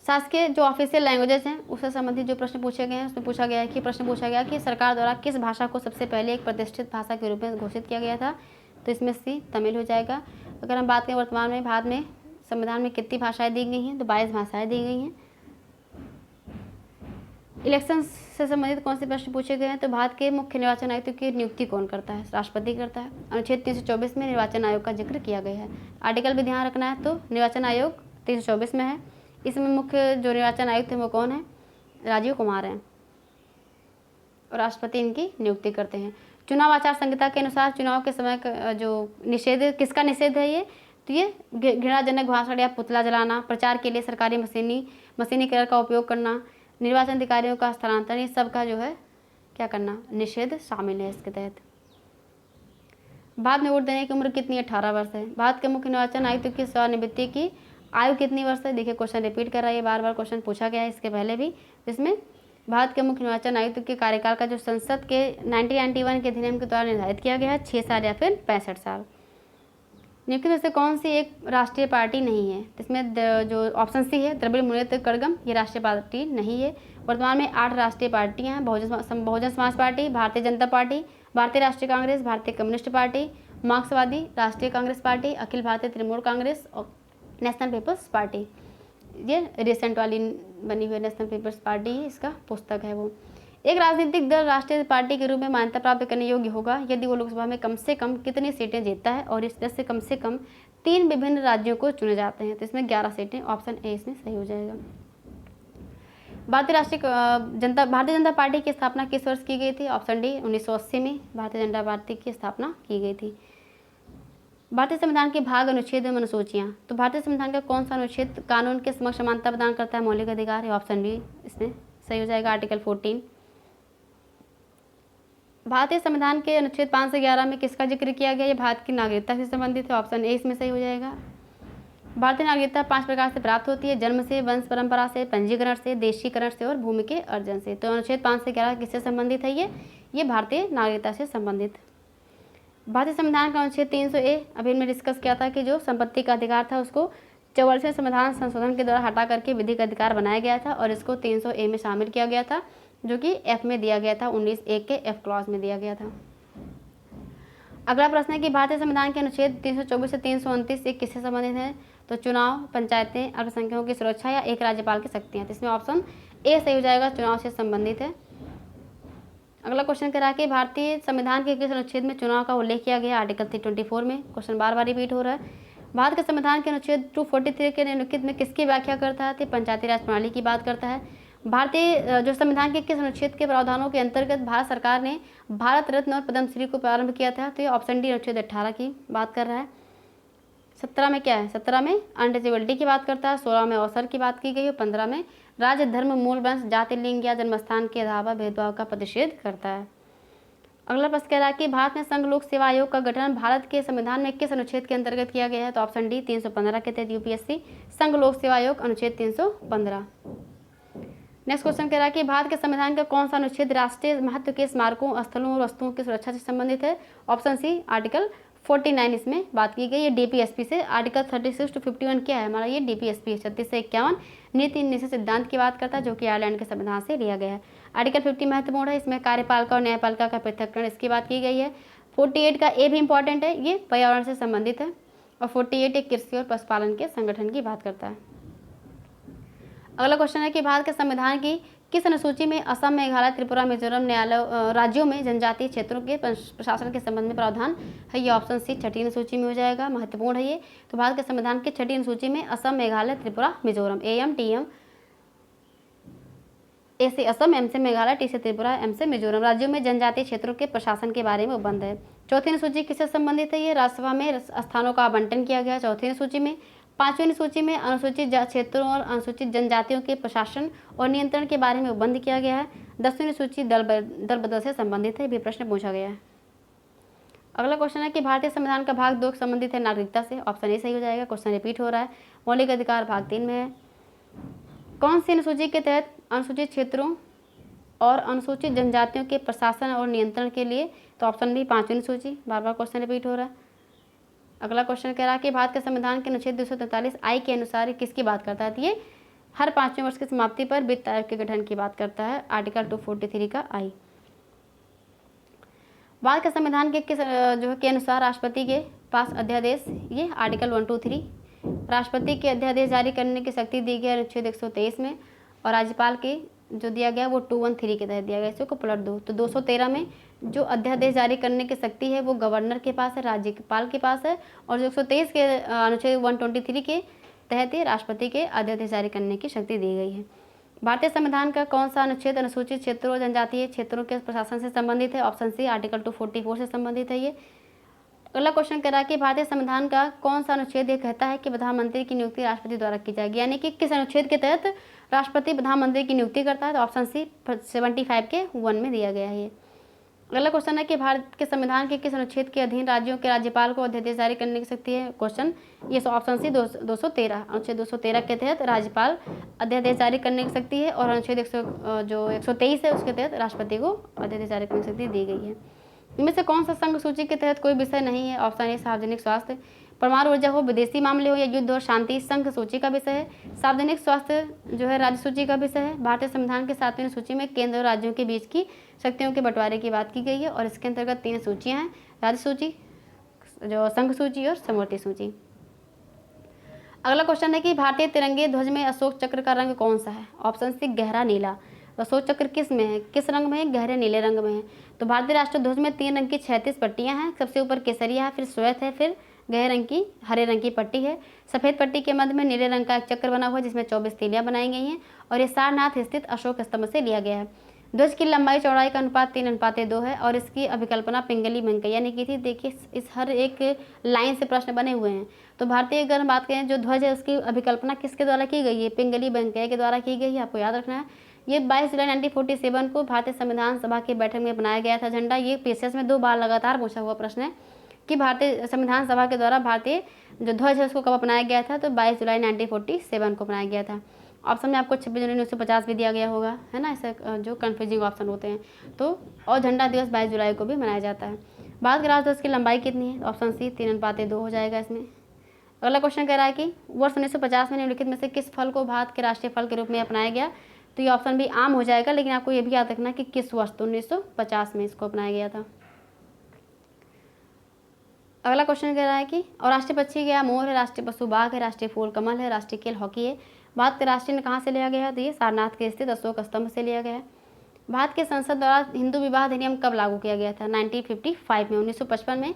शासकीय जो ऑफिशियल लैंग्वेजेस हैं उससे संबंधित जो प्रश्न पूछे गए हैं उसमें पूछा गया है कि सरकार द्वारा किस भाषा को सबसे पहले एक प्रतिष्ठित भाषा के रूप में घोषित किया गया था? तो इसमें सी तमिल हो जाएगा। अगर हम बात करें वर्तमान में भारत में संविधान में कितनी भाषाएं दी गई हैं? तो 22 भाषाएं दी गई हैं। इलेक्शन से संबंधित कौन से प्रश्न पूछे गए हैं? तो भारत के मुख्य निर्वाचन आयुक्त की नियुक्ति कौन करता है? राष्ट्रपति करता है। अनुच्छेद 324 में निर्वाचन आयोग का जिक्र किया गया है। आर्टिकल भी ध्यान रखना है। तो निर्वाचन आयोग 324 में है। इसमें मुख्य जो निर्वाचन आयुक्त हैं वो कौन है? राजीव कुमार हैं। और राष्ट्रपति इनकी नियुक्ति करते हैं। चुनाव आचार संहिता के अनुसार चुनाव के समय जो निषेध, किसका निषेध है ये? तो ये घृणाजनक भाषण या पुतला जलाना, प्रचार के लिए सरकारी मशीनीकरण का उपयोग करना, निर्वाचन अधिकारियों का हस्तांतरण, ये सब का जो है क्या करना, निषेध शामिल है इसके तहत। भारत में वोट देने की उम्र कितनी? 18 वर्ष है। भारत के मुख्य निर्वाचन आयुक्त की सेवानिवृत्ति की आयु कितनी वर्ष है? देखिए क्वेश्चन रिपीट कर रहा है, बार बार क्वेश्चन पूछा गया है इसके पहले भी। इसमें भारत के मुख्य निर्वाचन आयुक्त के कार्यकाल का जो संसद के 1991 के अधिनियम के द्वारा निर्धारित किया गया है 6 साल या फिर 65 साल। निम्नलिखित में से कौन सी एक राष्ट्रीय पार्टी नहीं है? इसमें जो ऑप्शन सी है द्रविड़ मुनेत्र कड़गम, ये राष्ट्रीय पार्टी नहीं है। वर्तमान में 8 राष्ट्रीय पार्टियां हैं। बहुजन समाज पार्टी, भारतीय जनता पार्टी, भारतीय राष्ट्रीय कांग्रेस, भारतीय कम्युनिस्ट पार्टी, मार्क्सवादी राष्ट्रीय कांग्रेस पार्टी, अखिल भारतीय तृणमूल कांग्रेस और नेशनल पीपल्स पार्टी। ये रिसेंट वाली बनी हुई नेशनल पीपल्स पार्टी, इसका पुस्तक है वो। एक राजनीतिक दल राष्ट्रीय पार्टी के रूप में मान्यता प्राप्त करने योग्य होगा यदि वो लोकसभा में कम से कम कितनी सीटें जीतता है और इस तरह से कम 3 विभिन्न राज्यों को चुने जाते हैं। तो इसमें 11 सीटें, ऑप्शन ए इसमें सही हो जाएगा। भारतीय जनता पार्टी की स्थापना किस वर्ष की गई थी? ऑप्शन डी 1980 में भारतीय जनता पार्टी की स्थापना की गई थी। भारतीय संविधान के भाग, अनुच्छेद एवं अनुसूचियाँ। तो भारतीय संविधान का कौन सा अनुच्छेद कानून के समक्ष समानता प्रदान करता है, मौलिक अधिकार? ऑप्शन डी इसमें सही हो जाएगा, आर्टिकल 14। भारतीय संविधान के अनुच्छेद 5 से 11 में किसका जिक्र किया गया? ये भारत की नागरिकता से संबंधित है, ऑप्शन ए इसमें सही हो जाएगा। भारतीय नागरिकता 5 प्रकार से प्राप्त होती है: जन्म से, वंश परंपरा से, पंजीकरण से, देशीकरण से और भूमि के अर्जन से। तो अनुच्छेद 5 से 11 किससे संबंधित है? ये भारतीय नागरिकता से संबंधित। भारतीय संविधान का अनुच्छेद 300A अभी हमने डिस्कस किया था कि जो संपत्ति का अधिकार था उसको 44वें संविधान संशोधन के द्वारा हटा करके विधिक अधिकार बनाया गया था और इसको 300A में शामिल किया गया था, जो कि F में दिया गया था, 19A के F क्लॉज में दिया गया था। अगला प्रश्न है कि भारतीय संविधान के अनुच्छेद 324 से 329 एक किससे संबंधित है? तो चुनाव, पंचायतें, अल्पसंख्यकों की सुरक्षा या एक राज्यपाल की शक्तियाँ। तो इसमें ऑप्शन ए सही हो जाएगा, चुनाव से संबंधित है। अगला क्वेश्चन कह रहा है कि भारतीय संविधान के किस अनुच्छेद में चुनाव का उल्लेख किया गया? आर्टिकल 324 में। क्वेश्चन बार बार रिपीट हो रहा है। भारत के संविधान के अनुच्छेद 243 के निम्नलिखित में किसकी व्याख्या करता है? तो पंचायती राज प्रणाली की बात करता है। भारतीय जो संविधान के किस अनुच्छेद के प्रावधानों के अंतर्गत भारत सरकार ने भारत रत्न और पद्मश्री को प्रारंभ किया था? तो ये ऑप्शन डी अनुच्छेद 18 की बात कर रहा है। 17 में क्या है? 17 में अनटचेबिलिटी की बात करता है, 16 में अवसर की बात की गई है, 15 में राज्य, धर्म, मूल वंश, जाति, लिंग या जन्मस्थान के अलावा भेदभाव का प्रतिषेध करता है। अगला प्रश्न कह रहा है कि भारत में संघ लोक सेवा आयोग का गठन भारत के संविधान में किस अनुच्छेद के अंतर्गत किया गया है? तो ऑप्शन डी 315 के तहत यूपीएससी संघ लोक सेवा आयोग, अनुच्छेद 315। नेक्स्ट क्वेश्चन कह रहा है कि भारत के संविधान का कौन सा अनुच्छेद राष्ट्रीय महत्व के स्मारकों, स्थलों और वस्तुओं की सुरक्षा से संबंधित है? ऑप्शन सी आर्टिकल 49 इसमें बात की गई है डीपीएसपी से। आर्टिकल 36 to 51 क्या है हमारा? ये डीपीएसपी है। 36 से 51 नीति निश्चित सिद्धांत की बात करता है, जो कि आयरलैंड के संविधान से लिया गया है। आर्टिकल 50 महत्वपूर्ण है, इसमें कार्यपालिका और न्यायपालिका का पृथक्करण इसकी बात की गई है। 48 का ए भी इंपॉर्टेंट है, ये पर्यावरण से संबंधित है। और 48 एक कृषि और पशुपालन के संगठन की बात करता है। अगला क्वेश्चन है कि भारत के संविधान की किस अनुसूची में असम, मेघालय, त्रिपुरा, मिजोरम न्यायालय राज्यों में जनजातीय क्षेत्रों के प्रशासन के संबंध में प्रावधान है? ये ऑप्शन सी 6ठी अनुसूची में हो जाएगा, महत्वपूर्ण है ये। तो भारत के संविधान की 6ठी अनुसूची में असम, मेघालय, त्रिपुरा, मिजोरम, AM, TM, ए से असम, M से मेघालय, T से त्रिपुरा, M से मिजोरम राज्यों में जनजातीय क्षेत्रों के प्रशासन के बारे में उपबंध है। चौथी अनुसूची किससे संबंधित है? ये राज्यसभा में स्थानों का आवंटन किया गया चौथी अनुसूची में। 5वीं अनुसूची में अनुसूचित क्षेत्रों और अनुसूचित जनजातियों के प्रशासन और नियंत्रण के बारे में उपबंध किया गया है। 10वीं अनुसूची दल बदल से संबंधित है, भी प्रश्न पूछा गया है। अगला क्वेश्चन है कि भारतीय संविधान का भाग 2 संबंधित है नागरिकता से, ऑप्शन ए सही हो जाएगा। क्वेश्चन रिपीट हो रहा है। मौलिक अधिकार भाग 3 में है। कौन सी अनुसूची के तहत अनुसूचित क्षेत्रों और अनुसूचित जनजातियों के प्रशासन और नियंत्रण के लिए? तो ऑप्शन बी 5वीं अनुसूची। बार बार क्वेश्चन रिपीट हो रहा है। अगला क्वेश्चन कह रहा है कि भारत के संविधान के अनुच्छेद 243 आई के अनुसार किसकी बात करता है? तो ये हर 5वें वर्ष की समाप्ति पर वित्त आयोग के गठन की बात करता है, आर्टिकल 243 का आई। भारत के संविधान के किस के अनुसार राष्ट्रपति के पास अध्यादेश, ये आर्टिकल 123, राष्ट्रपति के अध्यादेश जारी करने की शक्ति दी गई अनुच्छेद 123 में, और राज्यपाल के जो दिया गया वो 213 के तहत दिया गया, इसको पलट दो। तो 213 में जो अध्यादेश जारी करने की शक्ति है वो गवर्नर के पास है, राज्यपाल के पास है, और जो 123 के अनुच्छेद 123 के तहत ही राष्ट्रपति के अध्यादेश जारी करने की शक्ति दी गई है। भारतीय संविधान का कौन सा अनुच्छेद अनुसूचित क्षेत्रों और जनजातीय क्षेत्रों के प्रशासन से संबंधित है? ऑप्शन सी आर्टिकल 244 से संबंधित है ये। अगला क्वेश्चन कह रहा है कि भारतीय संविधान का कौन सा अनुच्छेद ये कहता है कि प्रधानमंत्री की नियुक्ति राष्ट्रपति द्वारा की जाएगी, यानी कि किस अनुच्छेद के तहत राष्ट्रपति प्रधानमंत्री की नियुक्ति करता है? तो ऑप्शन सी 75 के 1 में दिया गया है ये। अगला क्वेश्चन है कि भारत के संविधान के किस अनुच्छेद के अधीन राज्यों के राज्यपाल को अध्यादेश जारी करने की शक्ति है? क्वेश्चन ये ऑप्शन सी 213, अनुच्छेद 213 के तहत राज्यपाल अध्यादेश जारी करने की शक्ति है, और अनुच्छेद 123 है उसके तहत राष्ट्रपति को अध्यादेश जारी करने की शक्ति दी गई है। इनमें से कौन सा संघ सूची के तहत कोई विषय नहीं है? ऑप्शन ए सार्वजनिक स्वास्थ्य, परमाणु ऊर्जा हो, विदेशी मामले हो या युद्ध और शांति संघ सूची का विषय है। सार्वजनिक स्वास्थ्य जो है राज्य सूची का विषय है। भारतीय संविधान के 7वीं सूची में केंद्र और राज्यों के बीच की शक्तियों के बंटवारे की बात की गई है, और इसके अंतर्गत 3 सूचियाँ हैं, राज्य सूची, जो संघ सूची और समवर्ती सूची। अगला क्वेश्चन है कि भारतीय तिरंगे ध्वज में अशोक चक्र का रंग कौन सा है? ऑप्शन सी गहरा नीला। अशोक चक्र किस में है, किस रंग में है, गहरे नीले रंग में है। तो भारतीय राष्ट्रध्वज में 3 रंग की 36 पट्टियां हैं, सबसे ऊपर केसरिया है, फिर श्वेत है, फिर गहरे रंग की हरे रंग की पट्टी है। सफ़ेद पट्टी के मध्य में नीले रंग का एक चक्र बना हुआ है जिसमें 24 तीलियां बनाई गई हैं और ये सारनाथ स्थित अशोक स्तंभ से लिया गया है। ध्वज की लंबाई चौड़ाई का अनुपात 3:2 है और इसकी अभिकल्पना पिंगली वेंकैया ने की थी। देखिए इस हर एक लाइन से प्रश्न बने हुए हैं। तो भारतीय अगर हम बात करें जो ध्वज है उसकी अभिकल्पना किसके द्वारा की गई है, पिंगली वेंकैया के द्वारा की गई है, आपको याद रखना है। ये 22 जुलाई 1947 को भारतीय संविधान सभा की बैठक में बनाया गया था झंडा। ये पीसीएस में 2 बार लगातार पूछा हुआ प्रश्न है कि भारतीय संविधान सभा के द्वारा भारतीय जो ध्वज है उसको कब अपनाया गया था, तो 22 जुलाई 1947 को बनाया गया था। ऑप्शन में आपको 26 जनवरी 1950 भी दिया गया होगा, है ना, ऐसे जो कन्फ्यूजिंग ऑप्शन होते हैं। तो और झंडा दिवस 22 जुलाई को भी मनाया जाता है। भारत के राष्ट्रध्वज की लंबाई कितनी है, ऑप्शन सी 3:2 हो जाएगा इसमें। अगला क्वेश्चन कह रहा है कि वर्ष 1950 में निम्नलिखित में से किस फल को भारत के राष्ट्रीय फल के रूप में अपनाया गया। तो ये ऑप्शन भी आम हो जाएगा, लेकिन आपको ये भी याद रखना कि किस वर्ष, तो 1950 में इसको अपनाया गया था। अगला क्वेश्चन कह रहा है कि और राष्ट्रीय पक्षी क्या, मोर है, राष्ट्रीय पशु बाघ है, राष्ट्रीय फूल कमल है, राष्ट्रीय खेल हॉकी है। भारत के राष्ट्रीय कहाँ से लिया गया है, तो ये सारनाथ के स्थित अशोक स्तंभ से लिया गया है। भारत के संसद द्वारा हिंदू विवाह अधिनियम कब लागू किया गया था, 1955 में। 1955 में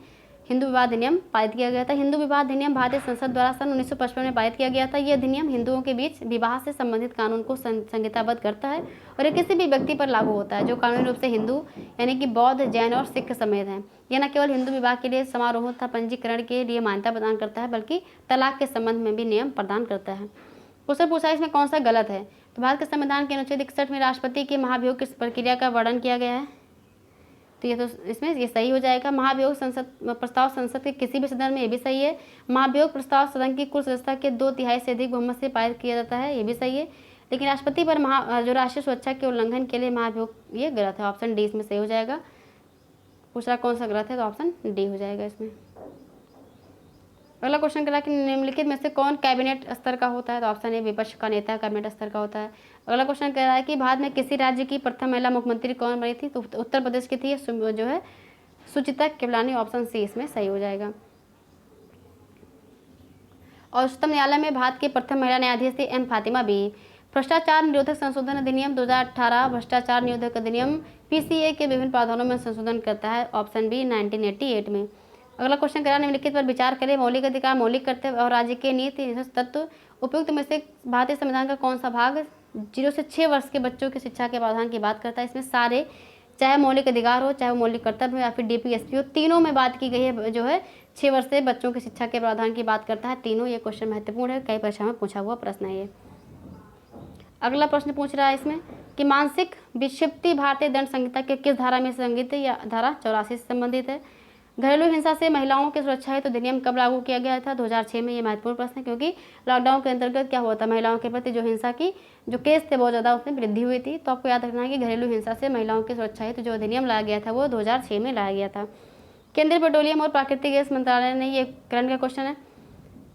हिंदू विवाह अधिनियम पारित किया गया था। हिंदू विवाह अधिनियम भारतीय संसद द्वारा सन 1955 में पारित किया गया था। यह अधिनियम हिंदुओं के बीच विवाह से संबंधित कानून को संहिताबद्ध करता है और यह किसी भी व्यक्ति पर लागू होता है जो कानूनी रूप से हिंदू यानी कि बौद्ध, जैन और सिख समेत हैं। यह न केवल हिंदू विवाह के लिए समारोह तथा पंजीकरण के लिए मान्यता प्रदान करता है बल्कि तलाक के संबंध में भी नियम प्रदान करता है। क्वेश्चन पूछा इसमें कौन सा गलत है, तो भारत के संविधान के अनुच्छेद 61 में राष्ट्रपति के महाभियोग की प्रक्रिया का वर्णन किया गया है। तो ये तो इसमें ये सही हो जाएगा। महाभियोग संसद प्रस्ताव संसद के किसी भी सदन में, ये भी सही है। महाभियोग प्रस्ताव सदन की कुल सदस्यता के 2/3 से अधिक बहुमत से पारित किया जाता है, ये भी सही है। लेकिन राष्ट्रपति पर जो राष्ट्रीय सुरक्षा के उल्लंघन के लिए महाभियोग, ये गलत है। ऑप्शन डी इसमें सही हो जाएगा। पूछ रहा कौन सा गलत है, तो ऑप्शन डी हो जाएगा इसमें। अगला क्वेश्चन करा कि निम्नलिखित में से कौन कैबिनेट स्तर का होता है, तो ऑप्शन ए विपक्ष का नेता कैबिनेट स्तर का होता है। अगला क्वेश्चन कह रहा है कि भारत में किसी राज्य की प्रथम महिला मुख्यमंत्री कौन बनी थी, तो उत्तर प्रदेश की थी जो है सुचिता कृपलानी। ऑप्शन सी इसमें सही हो जाएगा। और उच्चतम न्यायालय में भारत की प्रथम महिला न्यायाधीश थी एम फातिमा बी। भ्रष्टाचार निरोधक संशोधन अधिनियम 2018 भ्रष्टाचार निरोधक अधिनियम पीसीए के विभिन्न प्रावधानों में संशोधन करता है। ऑप्शन बी 1988 में। अगला क्वेश्चन करा निम्नलिखित पर विचार करें। मौलिक अधिकार, मौलिक कर्तव्य और राज्य के नीति तत्व उपयुक्त में से भारतीय संविधान का कौन सा भाग 0 से 6 वर्ष के बच्चों की शिक्षा के प्रावधान की बात करता है। इसमें सारे, चाहे मौलिक अधिकार हो, चाहे मौलिक कर्तव्य हो या फिर डीपीएसपी हो, तीनों में बात की गई है। जो है 6 वर्ष से बच्चों की शिक्षा के प्रावधान की बात करता है तीनों। ये क्वेश्चन महत्वपूर्ण है, कई परीक्षा में पूछा हुआ प्रश्न है ये। अगला प्रश्न पूछ रहा है इसमें कि मानसिक विक्षिप्ति भारतीय दंड संहिता के किस धारा में संबंधित है, या धारा 84 से संबंधित है। घरेलू हिंसा से महिलाओं की सुरक्षा हेतु अधिनियम कब लागू किया गया था, 2006 में। ये महत्वपूर्ण प्रश्न है क्योंकि लॉकडाउन के अंतर्गत क्या हुआ था, महिलाओं के प्रति जो हिंसा की जो केस थे बहुत ज़्यादा उसमें वृद्धि हुई थी। तो आपको याद रखना है कि घरेलू हिंसा से महिलाओं की सुरक्षा हेतु जो अधिनियम लाया गया था वो 2006 में लाया गया था। केंद्रीय पेट्रोलियम और प्राकृतिक गैस मंत्रालय ने, ये करंट का क्वेश्चन है।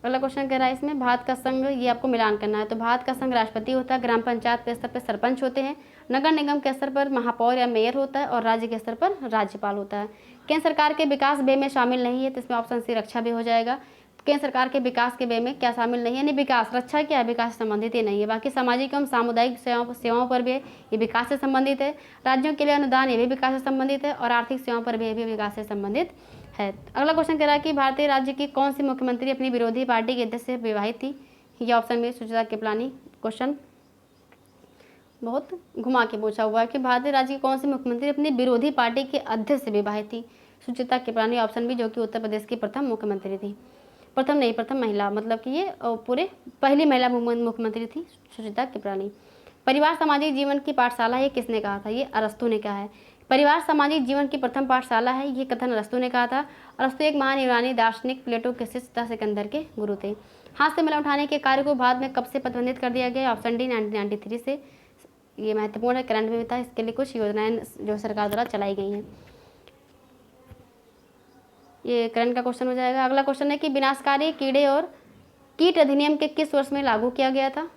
अगला क्वेश्चन कह रहा है इसमें भारत का संघ, ये आपको मिलान करना है। तो भारत का संघ राष्ट्रपति होता है, ग्राम पंचायत के स्तर पर सरपंच होते हैं, नगर निगम के स्तर पर महापौर या मेयर होता है और राज्य के स्तर पर राज्यपाल होता है। केंद्र सरकार के विकास व्यय में शामिल नहीं है, तो इसमें ऑप्शन सी रक्षा भी हो जाएगा। केंद्र सरकार के विकास के व्यय में क्या शामिल नहीं है, यानी विकास, रक्षा क्या है, विकास से संबंधित ही नहीं है। बाकी सामाजिक एवं सामुदायिक सेवाओं पर भी ये विकास से संबंधित है। राज्यों के लिए अनुदान, ये भी विकास से संबंधित है और आर्थिक सेवाओं पर भी ये भी विकास से संबंधित है। अगला क्वेश्चन कह रहा है कि भारतीय राज्य की कौन सी मुख्यमंत्री अपनी विरोधी पार्टी के अध्यक्ष से विवाहित थी। ये ऑप्शन में सुचिता कृपलानी। क्वेश्चन बहुत घुमा के पूछा हुआ है कि भारतीय राज्य की कौन सी मुख्यमंत्री अपनी विरोधी पार्टी के अध्यक्ष से विवाहित थी। सुचिता कृपलानी ऑप्शन बी, जो कि उत्तर प्रदेश की प्रथम मुख्यमंत्री थी। प्रथम नहीं, प्रथम महिला, मतलब कि ये पूरे पहली महिला मुख्यमंत्री थी सुचिता कृपलानी। परिवार सामाजिक जीवन की पाठशाला, ये किसने कहा था, ये अरस्तू ने कहा है। परिवार सामाजिक जीवन की प्रथम पाठशाला है, ये कथन अरस्तू ने कहा था। अरस्तू एक महान यूनानी दार्शनिक प्लेटो के शिष्य तथा सिकंदर के गुरु थे। हाथ से मैला उठाने के कार्य को भारत में कब से प्रतिबंधित कर दिया गया, ऑप्शन डी 1993 से। ये महत्वपूर्ण है, करंट में भी था, इसके लिए कुछ योजनाएं जो सरकार द्वारा चलाई गई हैं। ये करंट का क्वेश्चन हो जाएगा। अगला क्वेश्चन है कि विनाशकारी कीड़े और कीट अधिनियम के किस वर्ष में लागू किया गया था।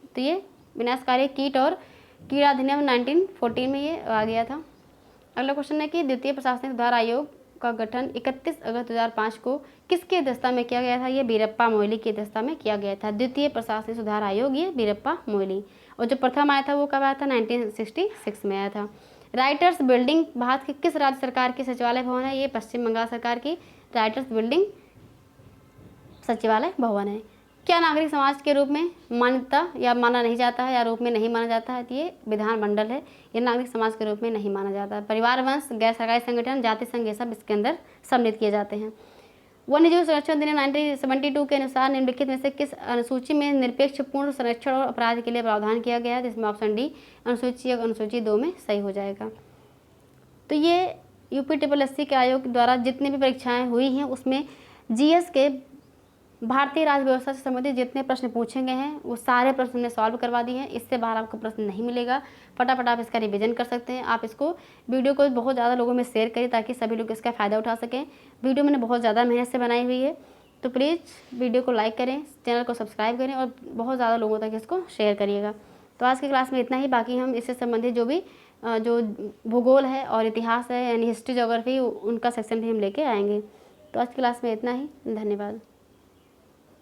तो ये विनाशकारी कीट और कीड़ा अधिनियम 1914 में ये आ गया था। अगला क्वेश्चन है कि द्वितीय प्रशासनिक सुधार आयोग का गठन 31 अगस्त 2005 को किसकी अध्यक्षता में किया गया था। ये बीरप्पा मोइली की अध्यक्षता में किया गया था। द्वितीय प्रशासनिक सुधार आयोग, ये बीरप्पा मोइली। और जो प्रथम आया था वो कब आया था, 1966 में आया था। राइटर्स बिल्डिंग भारत के किस राज्य सरकार की सचिवालय भवन है, ये पश्चिम बंगाल सरकार की राइटर्स बिल्डिंग सचिवालय भवन है। क्या नागरिक समाज के रूप में मान्यता या माना नहीं जाता है या रूप में नहीं माना जाता है, तो ये विधानमंडल है, ये नागरिक समाज के रूप में नहीं माना जाता है। परिवार, वंश, गैर सरकारी संगठन, जाति संघ, ये सब इसके अंदर सम्मिलित किए जाते हैं। वन्यजीव संरक्षण अधिनियम 1972 के अनुसार निम्नलिखित में से किस अनुसूची में निरपेक्ष पूर्ण संरक्षण और अपराध के लिए प्रावधान किया गया है, जिसमें ऑप्शन डी अनुसूची 1 अनुसूची 2 में सही हो जाएगा। तो ये UPSSC के आयोग द्वारा जितनी भी परीक्षाएं हुई हैं उसमें GS के भारतीय राज्य व्यवस्था से संबंधित जितने प्रश्न पूछे गए हैं वो सारे प्रश्न हमने सॉल्व करवा दिए हैं। इससे बाहर आपको प्रश्न नहीं मिलेगा। फटाफट आप इसका रिवीजन कर सकते हैं। आप इसको वीडियो को बहुत ज़्यादा लोगों में शेयर करिए ताकि सभी लोग इसका फ़ायदा उठा सकें। वीडियो मैंने बहुत ज़्यादा मेहनत से बनाई हुई है, तो प्लीज़ वीडियो को लाइक करें, चैनल को सब्सक्राइब करें और बहुत ज़्यादा लोगों तक इसको शेयर करिएगा। तो आज की क्लास में इतना ही। बाकी हम इससे संबंधित जो भी जो भूगोल है और इतिहास है यानी हिस्ट्री, ज्योग्राफी, उनका सेक्शन भी हम लेके आएंगे। तो आज की क्लास में इतना ही। धन्यवाद।